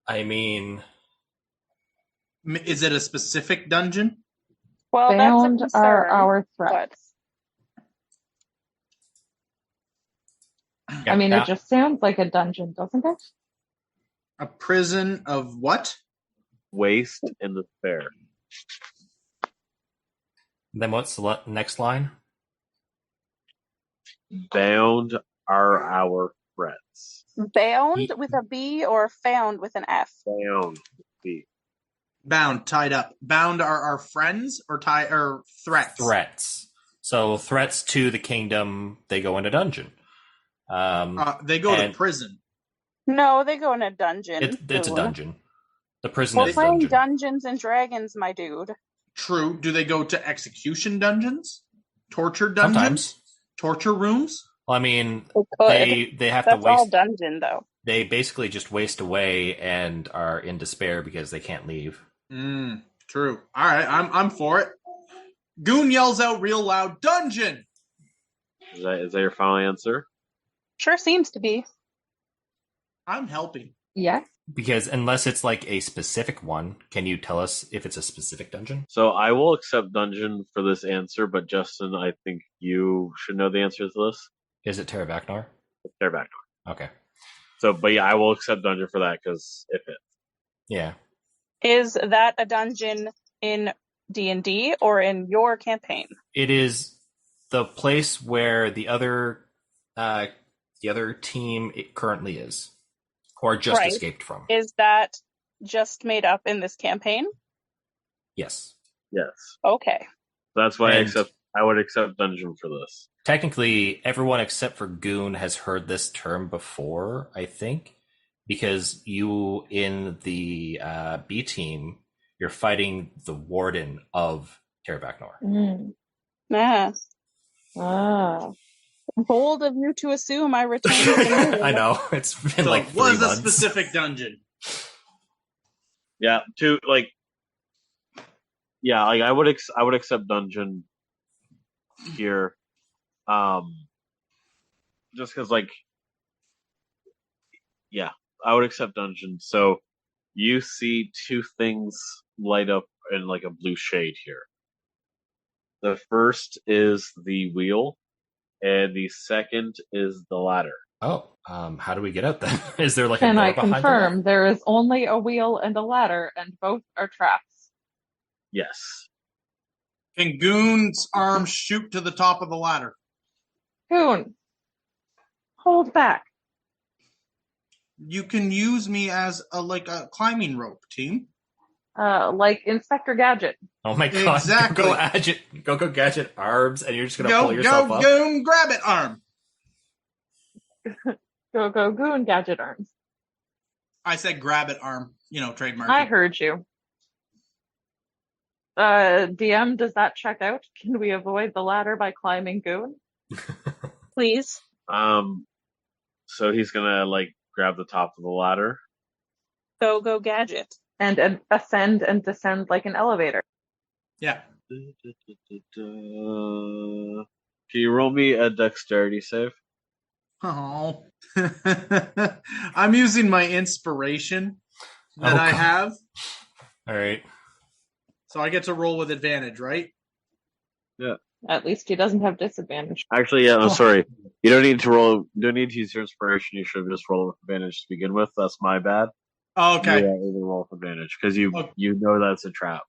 I mean, Is it a specific dungeon? Well, Bound that's a are concern. our threats. yeah, I mean, now- it just sounds like a dungeon, doesn't it? A prison of what? Waste and despair. Then what's the next line? Bound are our threats. Bound with a B or found with an F? Bound. B. Bound, tied up. Bound are our friends or threats? Threats. So threats to the kingdom, they go in a dungeon. They go to and- prison. No, they go in a dungeon. It's a Goon. dungeon. The prison We're is playing dungeon. Dungeons and Dragons, my dude. True. Do they go to execution dungeons? Torture dungeons? Sometimes. Torture rooms? Well, I mean, It could. they have to That's all waste. dungeon, though. They basically just waste away and are in despair because they can't leave. True. All right, I'm for it. Goon yells out real loud, "Dungeon!" Is that your final answer? Sure seems to be. I'm helping. Yes. Because unless it's like a specific one, can you tell us if it's a specific dungeon? So I will accept dungeon for this answer, but Justin, I think you should know the answer to this. Is it Terra Vaknar? They're back. Okay. So, but yeah, I will accept dungeon for that because if it. Yeah. Is that a dungeon in D&D or in your campaign? It is the place where the other team currently is, or just Right. escaped from. Is that just made up in this campaign? Yes. Yes. Okay. That's why And- I would accept dungeon for this. Technically, everyone except for Goon has heard this term before, I think, because you in the B team, you're fighting the warden of Terra Vaknar. Yeah. Ah. Bold of you to assume I retained the name. I know, it's been So like it 3 was a months. specific dungeon. Yeah, I would accept dungeon here, just because I would accept dungeon. So you see 2 things light up in like a blue shade here. The first is the wheel, and the second is the ladder. Oh, how do we get out then? Is there like Can a door I behind confirm there is only a wheel and a ladder, and both are traps? Yes. Can Goon's arm shoot to the top of the ladder? Goon, hold back. You can use me as a climbing rope, team. Like Inspector Gadget. the wall? Oh my god! Exactly. Go gadget arms, and you're just gonna Go, pull yourself go, up. Goon, grab it, arm. Go, Goon, Gadget Arms. I said grab it, arm. Trademark. I heard you. DM, does that check out? Can we avoid the ladder by climbing Goon? Please. So he's gonna grab the top of the ladder. Go gadget. And ascend and descend like an elevator. Yeah. Can you roll me a dexterity save? Oh. I'm using my inspiration that Oh, I God. have. All right. So I get to roll with advantage, right? At least he doesn't have disadvantage. Actually, yeah. I'm sorry. You don't need to roll. You don't need to use your inspiration. You should have just rolled with advantage to begin with. That's my bad. Oh, okay. You able to roll with advantage because you Okay. you know that's a trap.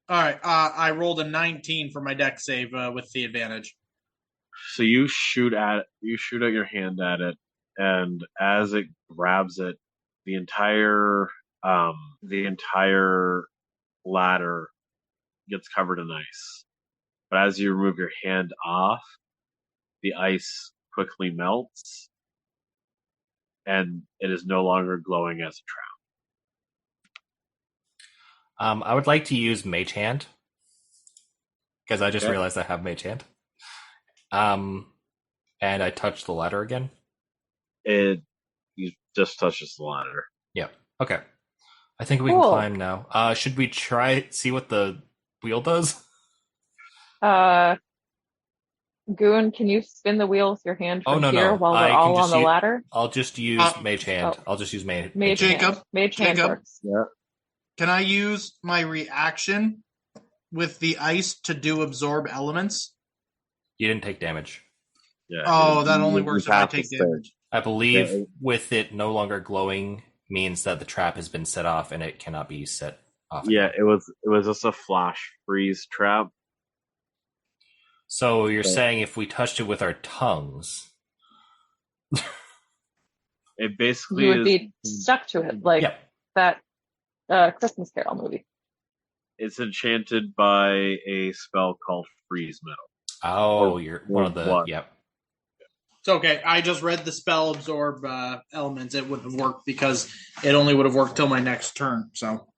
All right. I rolled a 19 for my dex save with the advantage. So you shoot out your hand at it, and as it grabs it, the entire ladder gets covered in ice. But as you remove your hand off, the ice quickly melts, and it is no longer glowing as a trap. I would like to use Mage Hand because I just Okay. realized I have Mage Hand. And I touch the ladder again. You just touches the ladder. Yeah. Okay. I think we Cool. can climb now. Should we see what the wheel does? Goon, can you spin the wheel with your hand Oh, from no. here while I we're can all on just the use- ladder? I'll just use Mage Hand. Oh. I'll just use Mage Mage Hand. Jacob, hand. Mage hand Jacob. works. Yeah. Can I use my reaction with the ice to do absorb elements? You didn't take damage. Yeah. Oh, that only You works if I have to take stay. damage. I believe Yeah. with it no longer glowing means that the trap has been set off and it cannot be set off. Yeah, again. it was just a flash freeze trap. So you're Okay. saying if we touched it with our tongues, It basically You would is. be stuck to it, like yeah. that Christmas Carol movie. It's enchanted by a spell called freeze metal. Oh, Or- you're one of the what? yep. It's okay. I just read the spell absorb elements. It wouldn't have worked because it only would have worked till my next turn. So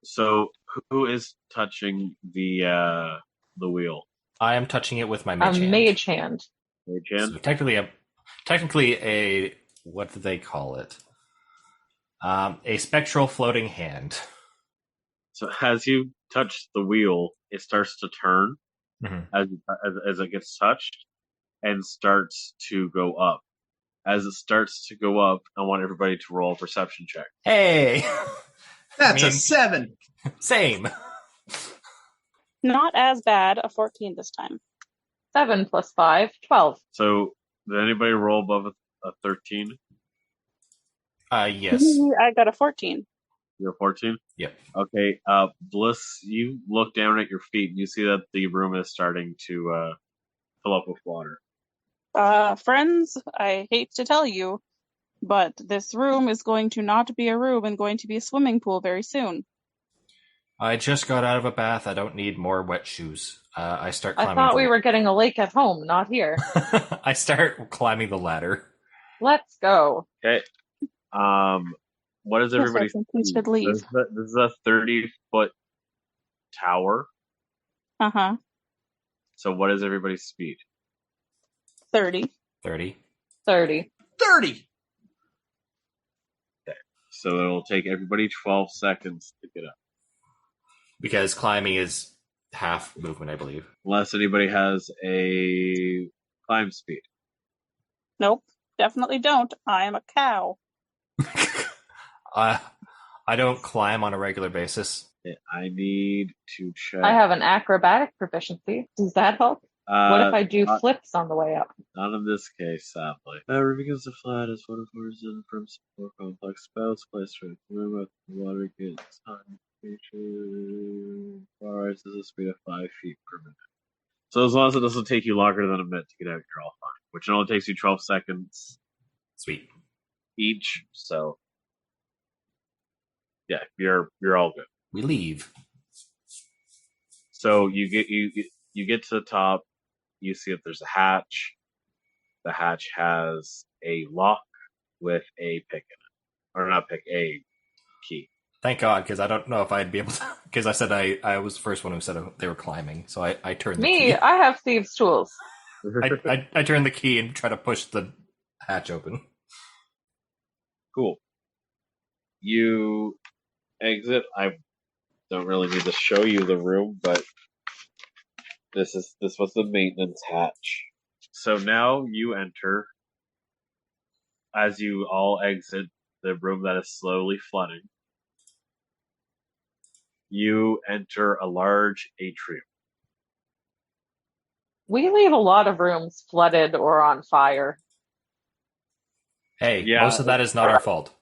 So who is touching the wheel? I am touching it with my A mage hand. mage hand. Mage hand. So technically a what do they call it? A spectral floating hand. So as you touch the wheel, it starts to turn as it gets touched and starts to go up. As it starts to go up, I want everybody to roll a perception check. Hey, That's a 7. Same. Not as bad. A 14 this time. 7 plus 5, 12. So did anybody roll above a 13? Yes. I got a 14. You're 14? Yep. Okay, Bliss, you look down at your feet and you see that the room is starting to fill up with water. Friends, I hate to tell you, but this room is going to not be a room and going to be a swimming pool very soon. I just got out of a bath. I don't need more wet shoes. I start climbing. I thought we were getting a lake at home, not here. I start climbing the ladder. Let's go. Okay. What does everybody Yes, I think we should leave. This is a 30-foot tower. Uh-huh. So what is everybody's speed? 30. 30. 30. 30! Okay. So it'll take everybody 12 seconds to get up. Because climbing is half movement, I believe. Unless anybody has a climb speed. Nope. Definitely don't. I am a cow. I don't climb on a regular basis. I need to check. I have an acrobatic proficiency. Does that help? What if I do flips on the way up? Not in this case, sadly. River begins to flat as one of in from some more complex spells placed right through with water gets time. Rises at a speed of 5 feet per minute. So as long as it doesn't take you longer than a minute to get out, you're all fine. Which only takes you 12 seconds. Sweet. Each. So yeah, you're all good. We leave. So you get to the top. You see that there's a hatch. The hatch has a lock with a pick in it, or not pick, a key. Thank God, because I don't know if I'd be able to. Because I said I was the first one who said they were climbing, so I turned the key. Me, I have thieves' tools. I turn the key and try to push the hatch open. Cool. You exit. I don't really need to show you the room, but this was the maintenance hatch. So now you enter, as you all exit the room that is slowly flooding. You enter a large atrium. We leave a lot of rooms flooded or on fire. Hey, Yeah, most of that is not our fault.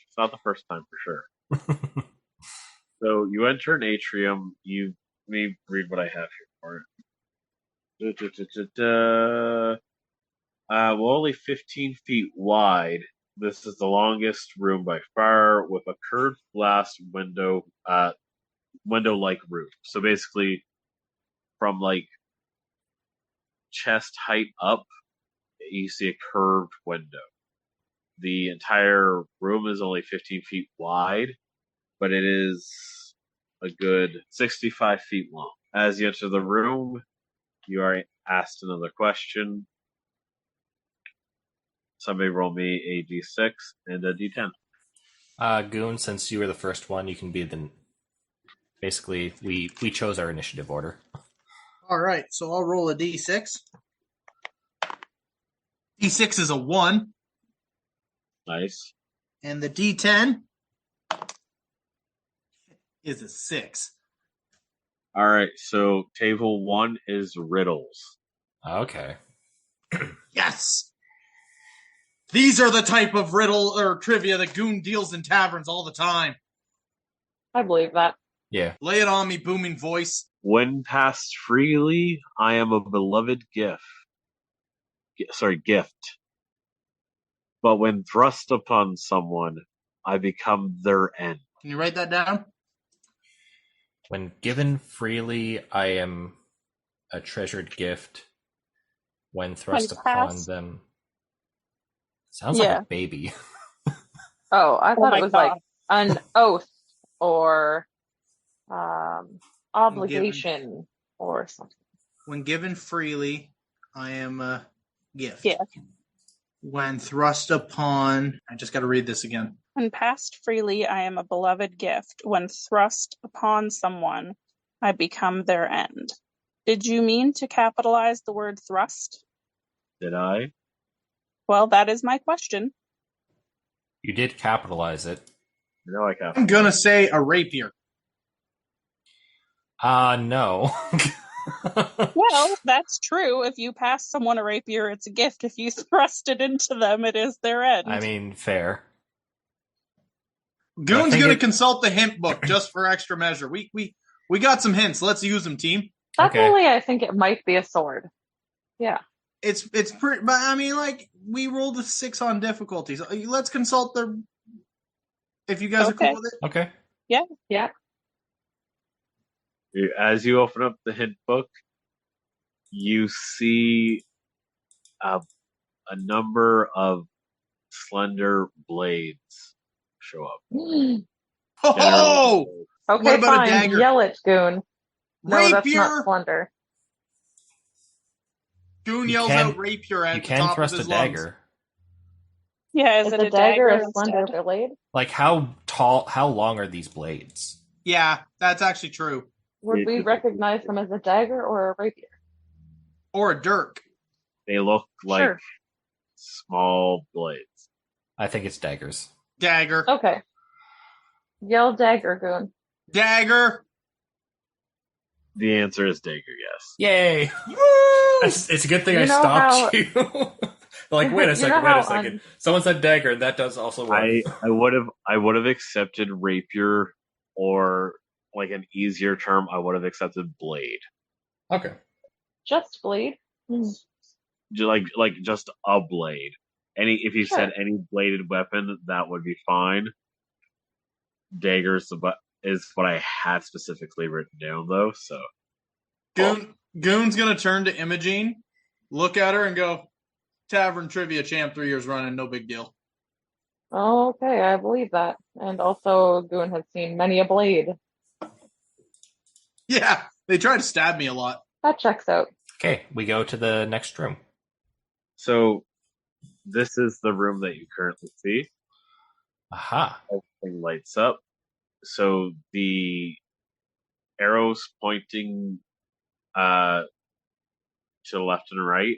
It's not the first time for sure. So you enter an atrium. Let me read what I have here for it. Well, only 15 feet wide. This is the longest room by far, with a curved glass window-like roof. So basically, from like chest height up, you see a curved window. The entire room is only 15 feet wide, but it is a good 65 feet long. As you enter the room, you are asked another question. Somebody roll me a d6 and a d10. Goon, since you were the first one, you can be the. Basically, we chose our initiative order. All right, so I'll roll a d6. D6 is a 1. Nice. And the d10 is a 6. All right, so table 1 is riddles. Okay. Yes! These are the type of riddle or trivia that Goon deals in taverns all the time. I believe that. Yeah. Lay it on me, booming voice. When passed freely, I am a beloved gift. But when thrust upon someone, I become their end. Can you write that down? When given freely, I am a treasured gift. When thrust upon them. Sounds like a baby. Oh, I thought it was God. like an oath or obligation or something. When given freely, I am a gift. Yeah. When thrust upon, I just got to read this again. When passed freely, I am a beloved gift. When thrust upon someone, I become their end. Did you mean to capitalize the word thrust? Did I? Well, that is my question. You did capitalize it. No, I can't. I'm gonna say a rapier. No. Well, that's true. If you pass someone a rapier, it's a gift. If you thrust it into them, it is their end. I mean, fair. Goon's think gonna it- consult the hint book just for extra measure. We got some hints. Let's use them, team. Definitely, I think it might be a sword. Yeah. It's pretty, but I mean, like, we rolled a 6 on difficulties. Let's consult the. If you guys are Okay. cool with it, Okay. Yeah. As you open up the hint book, you see a number of slender blades show up. oh, Okay, What about a fine. dagger? Yell it, Goon. No, that's rapier! not slender. Goon You yells can- out rapier at You the can top thrust of a his lungs. dagger. Yeah, is Is it a dagger a instead? slender blade? Like, how long are these blades? Yeah, that's actually true. Would we recognize them as a dagger or a rapier? Or a dirk. They look like Sure. small blades. I think it's daggers. Dagger. Okay. Yell dagger, Goon. Dagger. The answer is dagger, yes. Yay! Woo! It's a good thing You I know stopped you. Like, wait a You second, know wait a how second. Someone said dagger, and that does also work. I would have accepted rapier, or like an easier term, I would have accepted blade. Okay. Just blade? Hmm. Just a blade. If you said any bladed weapon, that would be fine. Daggers is what I had specifically written down, though. So Goon's gonna turn to Imogene, look at her, and go, "Tavern trivia champ 3 years running, no big deal." Okay, I believe that. And also, Goon has seen many a blade. Yeah, they try to stab me a lot. That checks out. Okay, we go to the next room. So this is the room that you currently see. Aha. Everything lights up. So the arrows pointing to the left and right,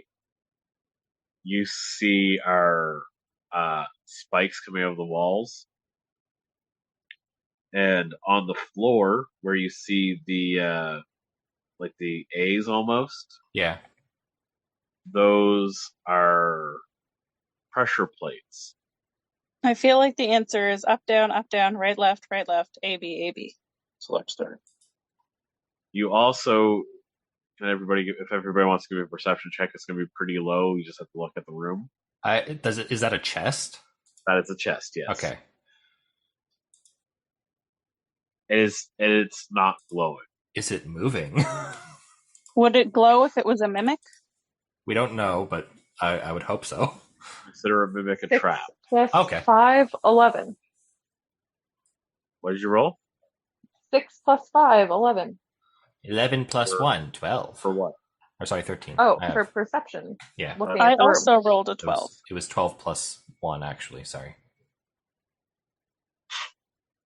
you see our spikes coming out of the walls. And on the floor, where you see the like the A's almost, Yeah. those are pressure plates. I feel like the answer is up, down, right, left, A, B, A, B. Select start. You also if everybody wants to give me a perception check, it's going to be pretty low. You just have to look at the room. Is that a chest? That is a chest, yes. Okay. It's not glowing. Is it moving? Would it glow if it was a mimic? We don't know, but I would hope so. Consider a mimic a 6 trap. plus Okay. 5, 11. What did you roll? 6 plus 5, 11. 11 plus For- 1, 12. For what? Or sorry, 13. Oh, I have- for perception. yeah. Looking I at the room. also rolled a It 12. was 12 plus 1, actually. Sorry.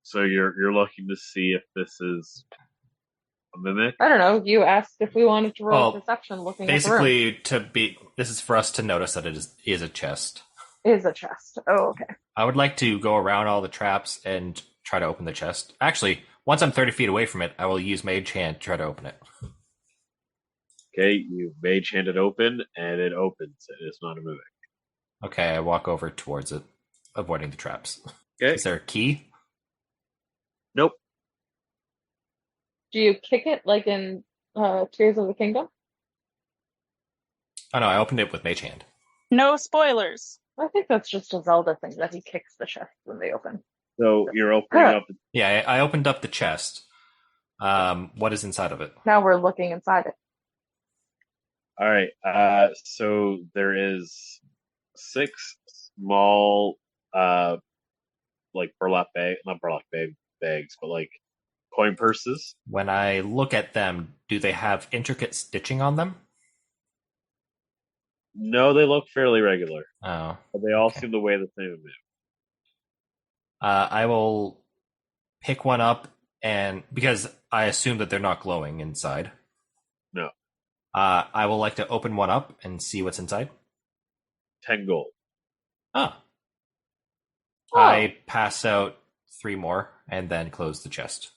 So you're looking to see if this is a mimic? I don't know. You asked if we wanted to roll Well, perception looking at the room. Basically, this is for us to notice that it is a chest. Is a chest. Oh, okay. I would like to go around all the traps and try to open the chest. Actually, once I'm 30 feet away from it, I will use Mage Hand to try to open it. Okay, you mage hand it open, and it opens. It is not a mimic. Okay, I walk over towards it, avoiding the traps. Okay. Is there a key? Nope. Do you kick it like in Tears of the Kingdom? Oh no, I opened it with Mage Hand. No spoilers. I think that's just a Zelda thing that he kicks the chest when they open. So you're opening up. Yeah, I opened up the chest. What is inside of it? Now we're looking inside it. All right. So there is 6 small, like not burlap bags, but like coin purses. When I look at them, do they have intricate stitching on them? No, they look fairly regular, Oh. but they all Okay. seem to weigh the same amount. I will pick one up, and because I assume that they're not glowing inside. No. I will like to open one up and see what's inside. 10 gold. Ah. Oh. I pass out 3 more and then close the chest.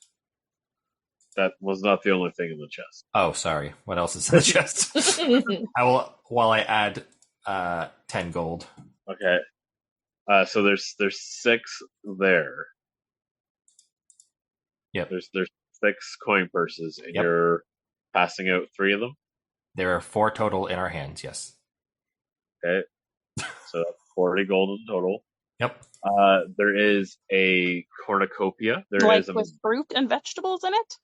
That was not the only thing in the chest. Oh, sorry. What else is in the chest? I will, while I add 10 gold. Okay. So there's 6 there. Yep. There's 6 coin purses, and Yep. you're passing out 3 of them. There are 4 total in our hands, yes. Okay. So that's 40 gold in total. Yep. There is a cornucopia. There Like is with fruit and vegetables in it?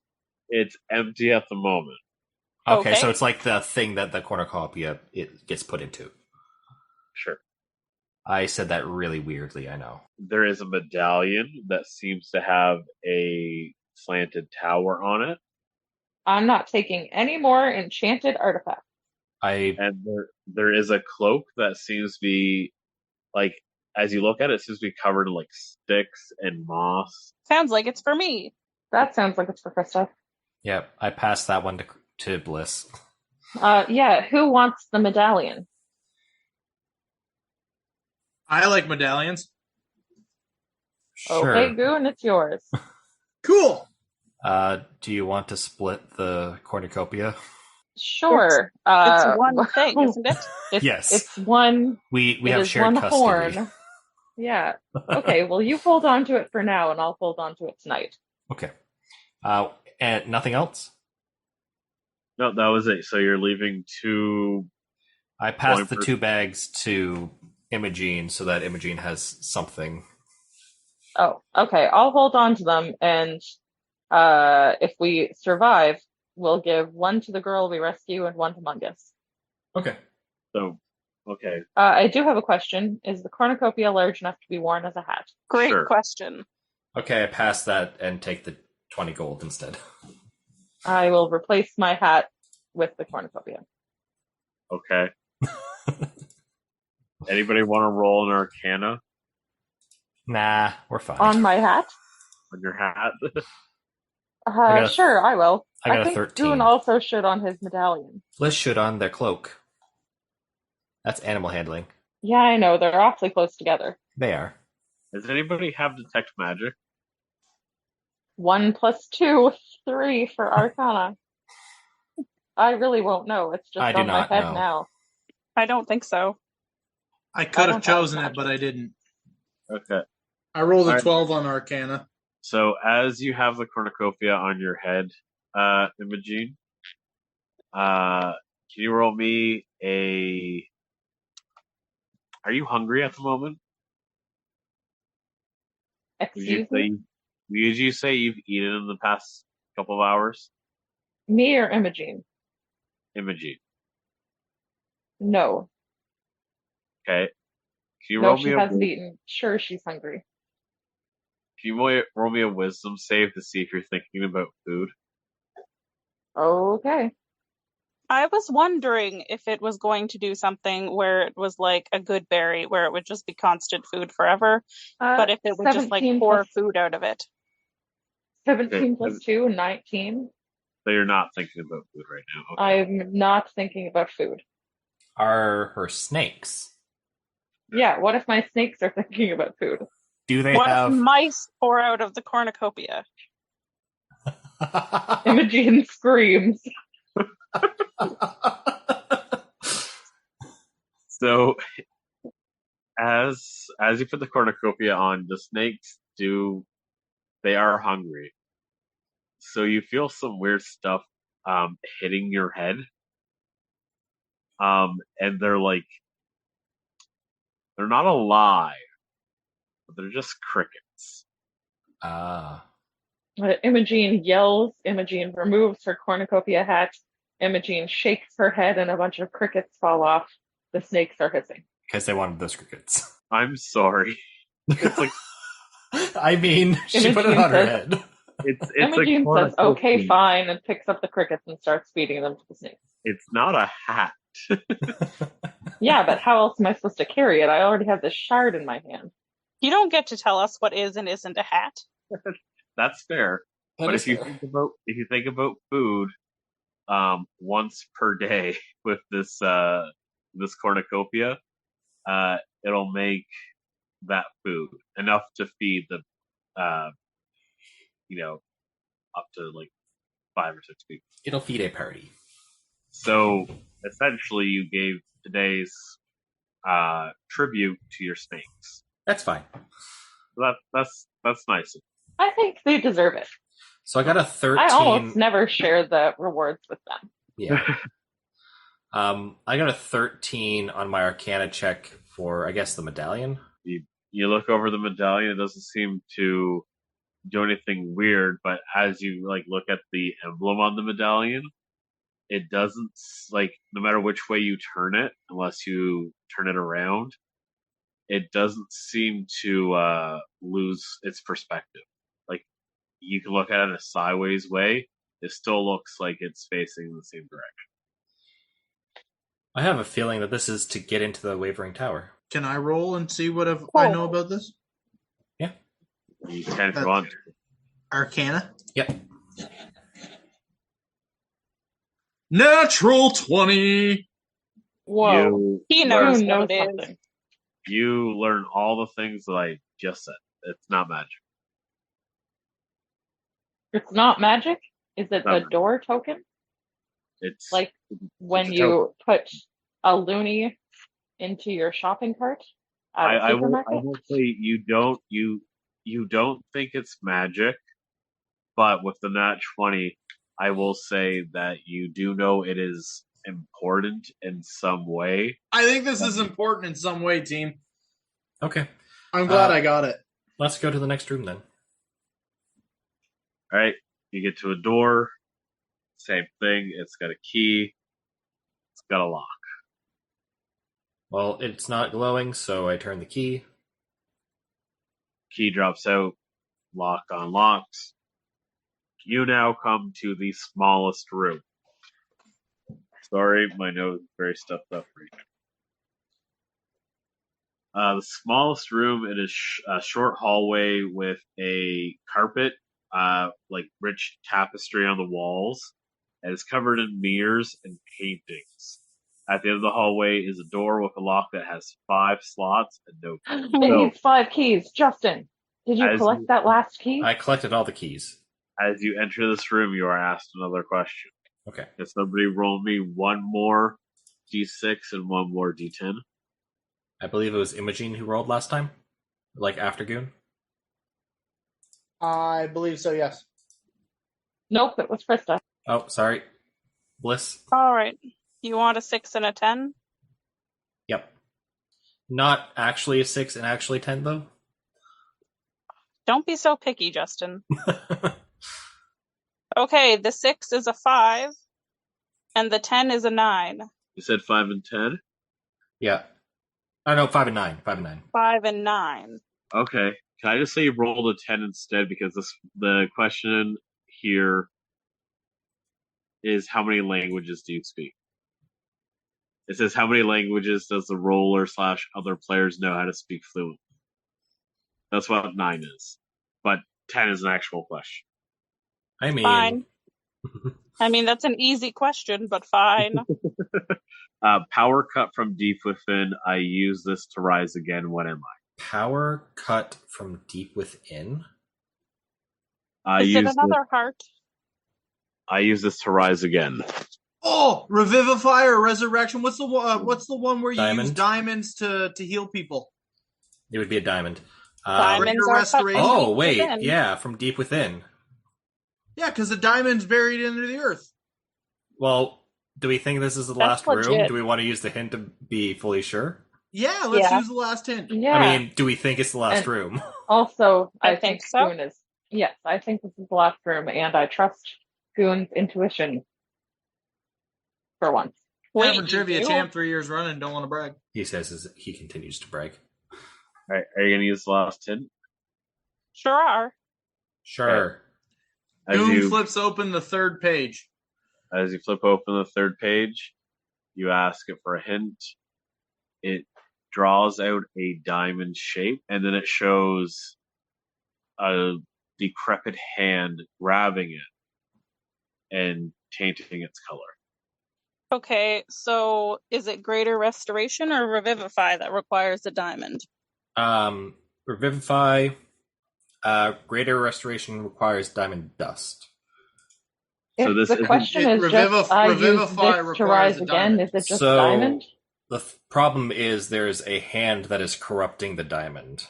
It's empty at the moment. Okay, Okay. so it's like the thing that the cornucopia it gets put into. Sure. I said that really weirdly, I know. There is a medallion that seems to have a slanted tower on it, I'm not taking any more enchanted artifacts. and there is a cloak that seems to be like, as you look at it, it seems to be covered in like sticks and moss. Sounds like it's for me. That sounds like it's for Krista. Yep, I passed that one to Bliss. Yeah, who wants the medallion? I like medallions. Sure. Okay, Goon, it's yours. Cool. Do you want to split the cornucopia? Sure. It's one thing, isn't it? Yes. It's one. We it have is shared one custody. horn. Yeah. Okay. Well, you hold on to it for now, and I'll hold on to it tonight. Okay. And nothing else? No, that was it. So you're leaving 2. I passed Coin the purse. 2 bags to Imogene so that Imogene has something. Oh, okay. I'll hold on to them, and if we survive, we'll give one to the girl we rescue and one to Mungus. Okay. So, okay. I do have a question. Is the cornucopia large enough to be worn as a hat? Great Sure. question. Okay, I pass that and take the 20 gold instead. I will replace my hat with the cornucopia. Okay. Anybody want to roll an Arcana Nah, we're fine. On my hat? on your hat? got a- Sure, I will. I got a think 13. Goon also should on his medallion. Bliss should on their cloak. That's animal handling. Yeah, I know. They're awfully close together. They are. Does anybody have detect magic? 1 + 2, 3 for Arcana. I really won't know. It's just I do on my not head know. now. I don't think so. I could I have don't have chosen it, magic. but I didn't. Okay. I rolled a Alright. 12 on Arcana. So as you have the cornucopia on your head, Imogene, can you roll me a... Are you hungry at the moment? Excuse me? Would you say you've eaten in the past couple of hours? Me or Imogene? Imogene. No. Okay. Can you No, roll she me hasn't eaten. Sure, she's hungry. Can you roll me a wisdom save to see if you're thinking about food? Okay. I was wondering if it was going to do something where it was like a good berry, where it would just be constant food forever, but if it would just like 17 pour plus- food out of it. 17 + 2, 19. So you're not thinking about food right now. Okay. I'm not thinking about food. Are her snakes? Yeah, what if my snakes are thinking about food? Do they What have... if mice pour out of the cornucopia? Imogene screams. So as you put the cornucopia on, the snakes they are hungry. So you feel some weird stuff hitting your head. And they're not alive, but they're just crickets. Ah. Imogene yells. Imogene removes her cornucopia hat. Imogene shakes her head and a bunch of crickets fall off. The snakes are hissing. Because they wanted those crickets. I'm sorry. It's like I mean, she put it Imogene on her says- head. It's Imogene a says, okay, cornucopia. fine, and picks up the crickets and starts feeding them to the snakes. It's not a hat. Yeah, but how else am I supposed to carry it? I already have this shard in my hand. You don't get to tell us what is and isn't a hat. That's fair. That But is if you fair. think about food, once per day with this this cornucopia, it'll make that food enough to feed the up to like 5 or 6 people. It'll feed a party. So essentially, you gave today's tribute to your snakes. That's fine. That's nice. I think they deserve it. So I got a 13. I almost never share the rewards with them. Yeah. I got a 13 on my Arcana check for, I guess, the medallion. You look over the medallion; it doesn't seem to do anything weird. But as you look at the emblem on the medallion, it doesn't no matter which way you turn it, unless you turn it around, it doesn't seem to lose its perspective. Like you can look at it in a sideways way, it still looks like it's facing in the same direction. I have a feeling that this is to get into the Wavering Tower. Can I roll and see what I know about this? Yeah. You can if you want. Arcana? Yep. Natural 20! Whoa. He knows Who knows what it is. something? You learn all the things that I just said. It's not magic. It's not magic? Is it No. the door token? It's Like when it's a you put a loonie into your shopping cart at a I supermarket? will say you don't think it's magic, but with the nat 20, I will say that you do know it is important in some way. I think this is important in some way, team. Okay. I'm glad I got it. Let's go to the next room then. All right, you get to a door. Same thing. It's got a key. It's got a lock. Well, it's not glowing, so I turn the key. Key drops out. Lock unlocks. You now come to the smallest room. Sorry, my nose is very stuffed up right now. The smallest room, it is a short hallway with a carpet, rich tapestry on the walls, and it's covered in mirrors and paintings. At the end of the hallway is a door with a lock that has 5 slots and no key. It needs 5 keys. Justin, did you As collect you- that last key? I collected all the keys. As you enter this room, you are asked another question. Okay. Can somebody roll me one more d6 and one more d10? I believe it was Imogene who rolled last time? Like after Goon? I believe so, yes. Nope, it was Krista. Oh, sorry. Bliss? All right. You want a 6 and a 10? Yep. Not actually a 6 and actually 10, though? Don't be so picky, Justin. Okay, the 6 is a 5, and the 10 is a 9. You said 5 and 10? Yeah. Oh, no, 5 and 9. 5 and 9. 5 and 9. Okay. Can I just say you rolled a 10 instead? Because the question here is how many languages do you speak? It says how many languages does the roller / other players know how to speak fluently? That's what 9 is. But 10 is an actual question. I mean... Fine. I mean, that's an easy question, but fine. Power cut from deep within. I use this to rise again. What am I? Power cut from deep within? Is it another heart? I use this to rise again. Oh, revivify or resurrection. What's the one where you Diamond? use diamonds to heal people? It would be a diamond. Diamonds are cut from restoration. Oh, deep wait. within. Yeah, from deep within. Yeah, because the diamond's buried under the earth. Well, do we think this is the That's last room? legit. Do we want to use the hint to be fully sure? Yeah, let's Yeah. use the last hint. Yeah. I mean, do we think it's the last And- room? Also, I I think think so. Goon is. Yes, I think this is the last room, and I trust Goon's intuition for once. Wait, Tavern you trivia do? champ 3 years running. Don't want to brag. He says as he continues to brag. All right, are you going to use the last hint? Sure are. Sure. Doom flips open the third page. As you flip open the third page, you ask it for a hint. It draws out a diamond shape, and then it shows a decrepit hand grabbing it and tainting its color. Okay, so is it Greater Restoration or Revivify that requires a diamond? Revivify. Greater Restoration requires diamond dust. If the question is just, I use this to rise again, is it just diamond? The problem is there's a hand that is corrupting the diamond.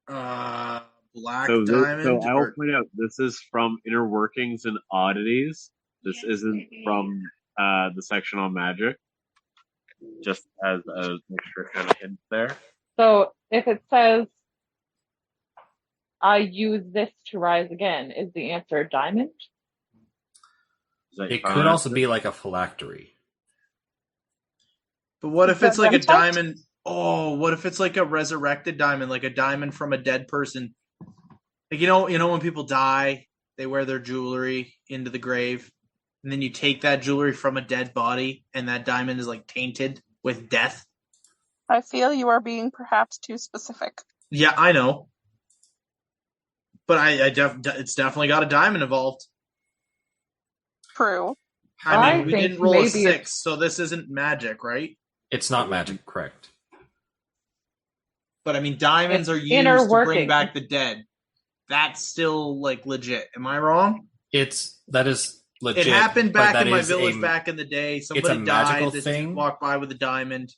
Black diamond. So I will or... point out, this is from Inner Workings and Oddities. This isn't from the section on magic. Just as an extra kind of hint there. So if it says, I use this to rise again, is the answer diamond? It could also be like a phylactery. But what if it's like a diamond? Oh, what if it's like a resurrected diamond, like a diamond from a dead person? Like you know when people die, they wear their jewelry into the grave, and then you take that jewelry from a dead body, and that diamond is like tainted with death. I feel you are being perhaps too specific. Yeah, I know, but it's definitely got a diamond involved. True. I mean, we didn't roll a 6, so this isn't magic, right? It's not magic, correct. But I mean, diamonds are used to bring back the dead. That's still like legit. Am I wrong? That is legit. It happened back in my village back in the day. Somebody died. They just walked by with a diamond.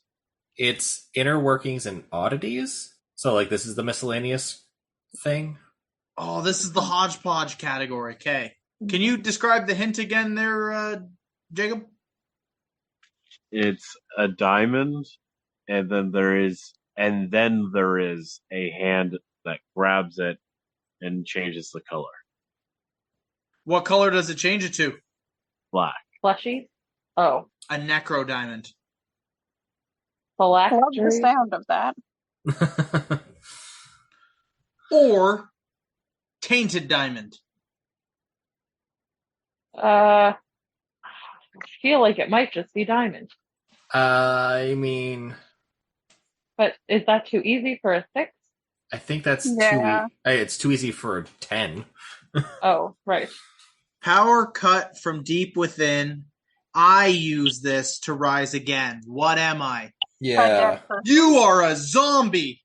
It's Inner Workings and Oddities. So like this is the miscellaneous thing. Oh, this is the hodgepodge category. Okay. Can you describe the hint again there, Jacob? It's a diamond, and then there is a hand that grabs it and changes the color. What color does it change it to? Black. Fleshy? Oh. A necro diamond. I love the sound of that. Or tainted diamond. I feel like it might just be diamond. I mean... But is that too easy for a 6? I think that's it's too easy for a 10. Oh, right. Power cut from deep within. I use this to rise again. What am I? Yeah. You are a zombie!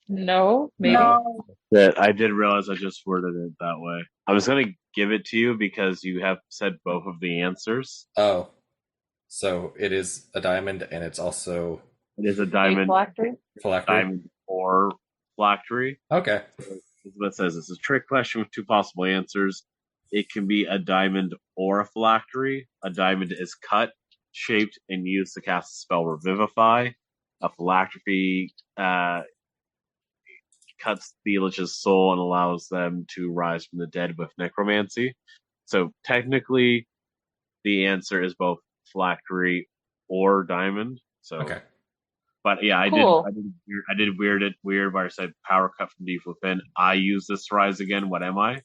No, maybe. No. That I did realize I just worded it that way. I was going to give it to you because you have said both of the answers. Oh. So it is a diamond, and it's also... It is a diamond. Phylactery? Diamond or phylactery. Okay. Elizabeth says it's a trick question with 2 possible answers. It can be a diamond or a phylactery. A diamond is cut, shaped, and used to cast the spell Revivify. A phylactery cuts the Lich's soul and allows them to rise from the dead with necromancy. So technically, the answer is both phylactery or diamond. So, okay. But yeah, I did weird where I said power cut from deep within. I use this to rise again. What am I?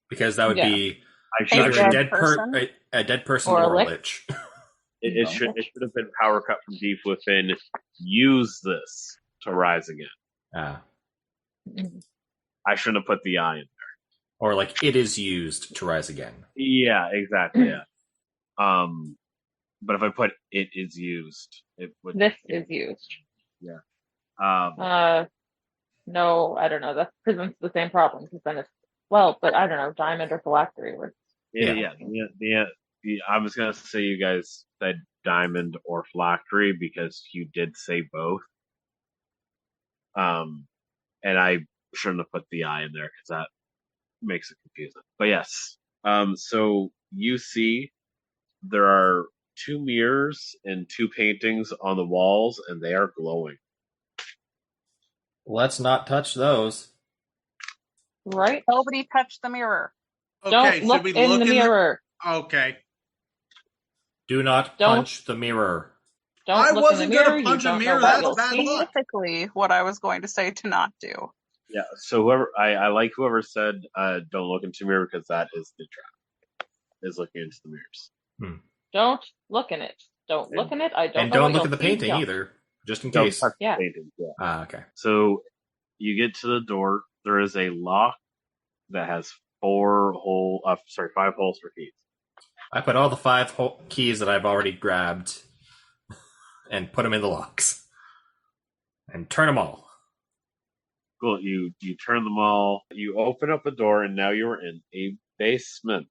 Because that would be either a dead person or a lich. It should have been power cut from deep within. Use this to rise again. I shouldn't have put the I in there. Or like it is used to rise again. Yeah, exactly. Yeah. But if I put it is used, it would. This is used. Yeah. No, I don't know. That presents the same problem because then it's but I don't know, diamond or phylactery. Yeah. I was gonna say you guys said diamond or phylactery because you did say both. And I shouldn't have put the I in there because that makes it confusing. But yes. So you see there are 2 mirrors and 2 paintings on the walls, and they are glowing. Let's not touch those. Right? Nobody touch the mirror. Okay, don't look in the mirror. Okay. Do not punch the mirror. Don't I wasn't going to punch a mirror. That's bad luck. Specifically what I was going to say to not do. Yeah. So whoever I like whoever said don't look into the mirror because that is the trap. Is looking into the mirrors. Don't look in it. Don't look in it. I don't And know don't what look you'll at the see. painting Don't. either, just in Don't case. touch Yeah. the painting. Yeah. Okay. So you get to the door. There is a lock that has 5 holes for keys. I put all the 5 keys that I've already grabbed and put them in the locks. And turn them all. Cool. You turn them all. You open up a door, and now you're in a basement.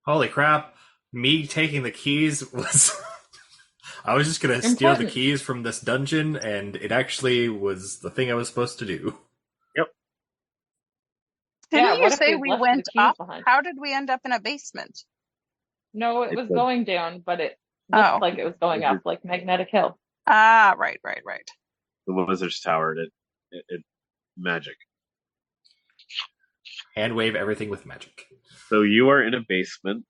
Holy crap. Me taking the keys was... I was just going to steal the Important. keys from this dungeon, and it actually was the thing I was supposed to do. Yep. Didn't Yeah, you what if say we we left went the keys up? behind? How did we end up in a basement? No, it was It's a- going down, but it Oh. looked like it was going up, like Magnetic Hill. Ah, right. The Wizard's Tower. It magic. Hand wave everything with magic. So you are in a basement.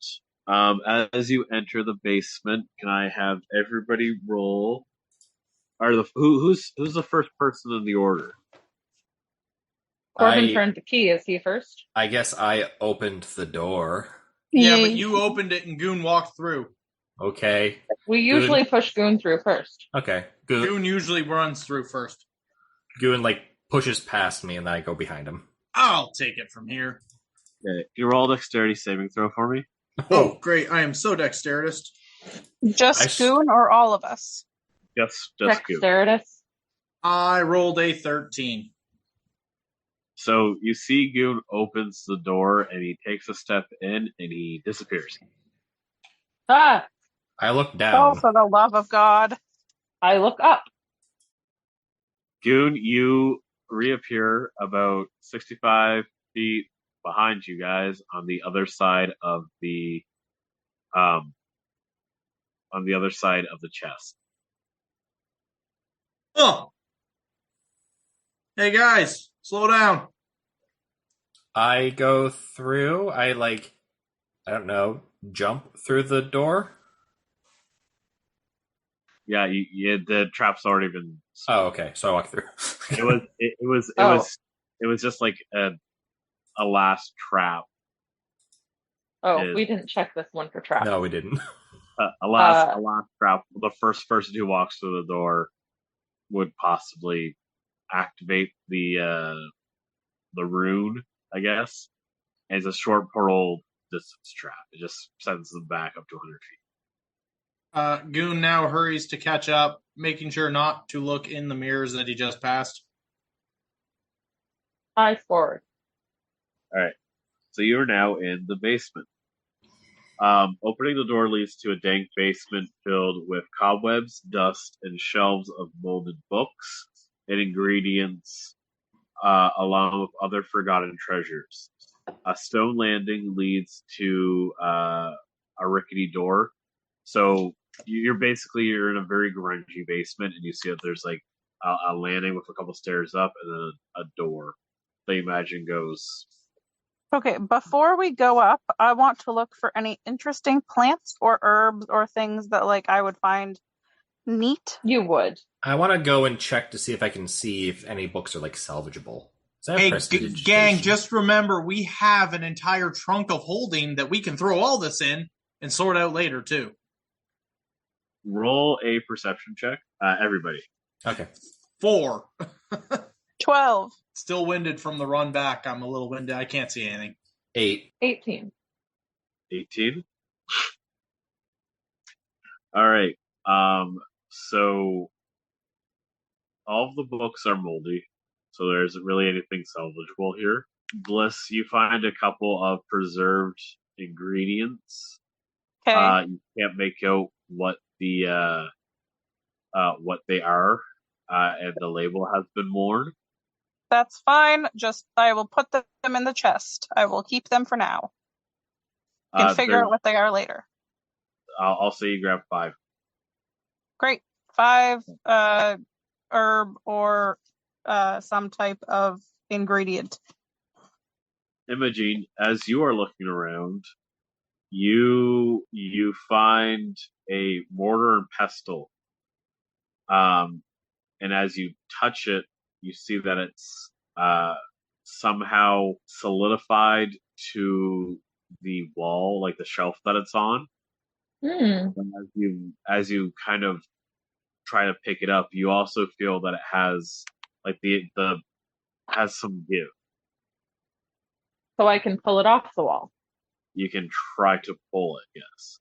As you enter the basement, can I have everybody roll? Who's the first person in the order? Corbin I- turned the key. Is he first? I guess I opened the door. Yeah, but you opened it and Goon walked through. Okay. We usually push Goon through first. Okay. Goon usually runs through first. Goon, pushes past me, and then I go behind him. I'll take it from here. Okay, you roll a dexterity saving throw for me. Oh, great. I am so dexterous. Just Goon or all of us? Just Goon. Dexteritas. I rolled a 13. So you see Goon opens the door, and he takes a step in, and he disappears. Ah! I look Oh, down. for the love of God. I look up. Goon, you reappear about 65 feet behind you guys on the other side of the chest. Oh! Hey, guys, slow down. I go through. I don't know, jump through the door. Yeah, the trap's already been. Oh, okay. So I walk through. It was just like a last trap. Oh, we didn't check this one for traps. No, we didn't. A last trap. The first person who walks through the door would possibly activate the rune, I guess. And it's a short portal distance trap. It just sends them back up to 100 feet. Goon now hurries to catch up, making sure not to look in the mirrors that he just passed. Eyes forward. All right. So you are now in the basement. Opening the door leads to a dank basement filled with cobwebs, dust, and shelves of molded books and ingredients, along with other forgotten treasures. A stone landing leads to a rickety door. So you're in a very grungy basement, and you see that there's a landing with a couple stairs up, and then a door that you imagine goes. Okay, before we go up, I want to look for any interesting plants or herbs or things that I would find neat. You would. I want to go and check to see if I can see if any books are salvageable. Hey, gang, just remember we have an entire trunk of holding that we can throw all this in and sort out later, too. Roll a perception check, everybody. Okay. 4. 12. Still winded from the run back. I'm a little winded. I can't see anything. 8. 18. 18. All right. So all of the books are moldy, so there isn't really anything salvageable here. Bliss, you find a couple of preserved ingredients. Okay. You can't make out what they are, and the label has been worn. That's fine. Just, I will put them in the chest. I will keep them for now. Can figure out what they are later. I'll say you grab 5. Great. 5 herb or some type of ingredient. Imogene, as you are looking around, you find a mortar and pestle. And as you touch it, you see that it's somehow solidified to the wall, like the shelf that it's on. Hmm. And as you kind of try to pick it up, you also feel that it has like the has some give. So I can pull it off the wall. You can try to pull it. Yes.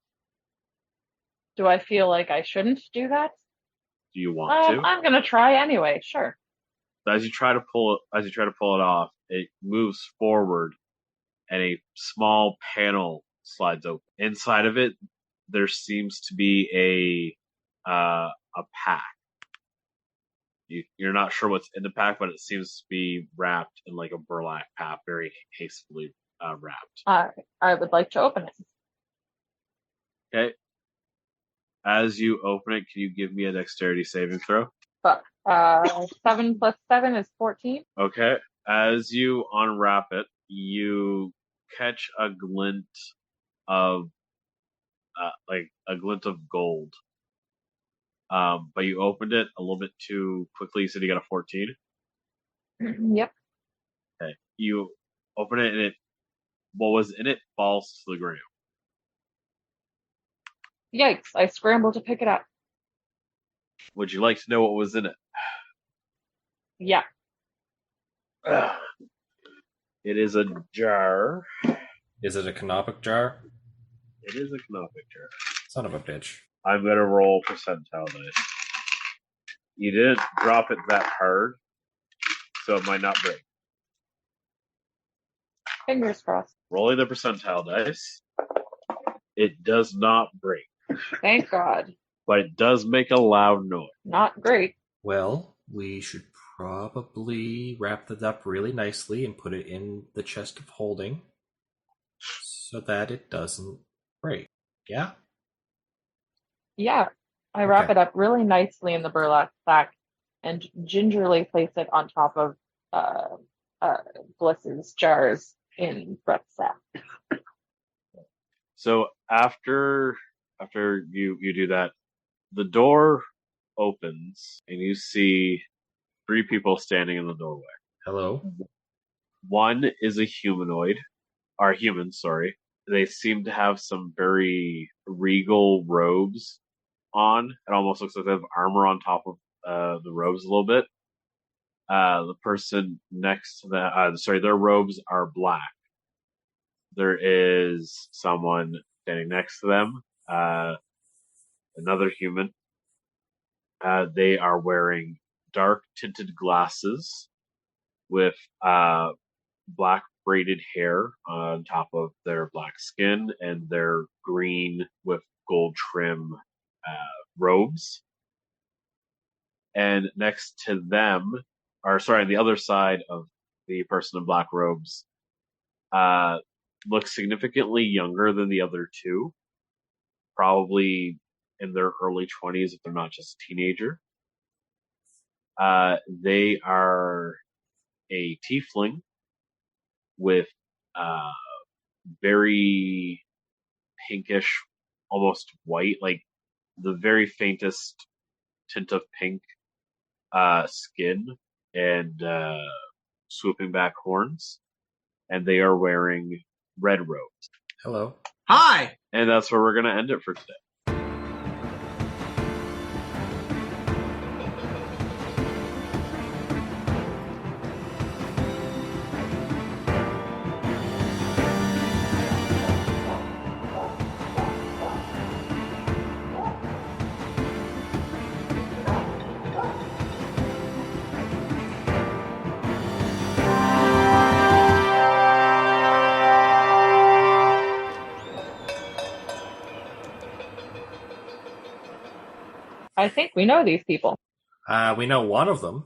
Do I feel like I shouldn't do that? Do you want to? I'm gonna try anyway. Sure. As you try to pull it off, it moves forward, and a small panel slides open. Inside of it, there seems to be a pack. You're not sure what's in the pack, but it seems to be wrapped in like a burlap pack, very hastily wrapped. I would like to open it. Okay. As you open it, can you give me a dexterity saving throw? But 7 plus 7 is 14. Okay. As you unwrap it, you catch a glint of gold. But you opened it a little bit too quickly. You said you got a 14. Yep. Okay. You open it, and what was in it falls to the ground. Yikes! I scrambled to pick it up. Would you like to know what was in it? Yeah. It is a jar. Is it a canopic jar? It is a canopic jar. Son of a bitch. I'm gonna roll percentile dice. You didn't drop it that hard, so it might not break. Fingers crossed. Rolling the percentile dice, it does not break, Thank God. but it does make a loud noise. Not great. Well, we should probably wrap that up really nicely and put it in the chest of holding so that it doesn't break. Yeah? Yeah. I wrap Okay. it up really nicely in the burlap sack and gingerly place it on top of Bliss's jars in Brett's sack. So after you do that, the door opens and you see 3 people standing in the doorway. Hello? One is a human, sorry. They seem to have some very regal robes on. It almost looks like they have armor on top of the robes a little bit. The person next to them, their robes are black. There is someone standing next to them, another human. They are wearing dark tinted glasses with black braided hair on top of their black skin and their green with gold trim robes. And next to them, on the other side of the person in black robes, looks significantly younger than the other 2. Probably in their early 20s if they're not just a teenager. They are a tiefling with very pinkish, almost white, like the very faintest tint of pink skin and swooping back horns. And they are wearing red robes. Hello? Hi! And that's where we're going to end it for today. I think we know these people. We know one of them.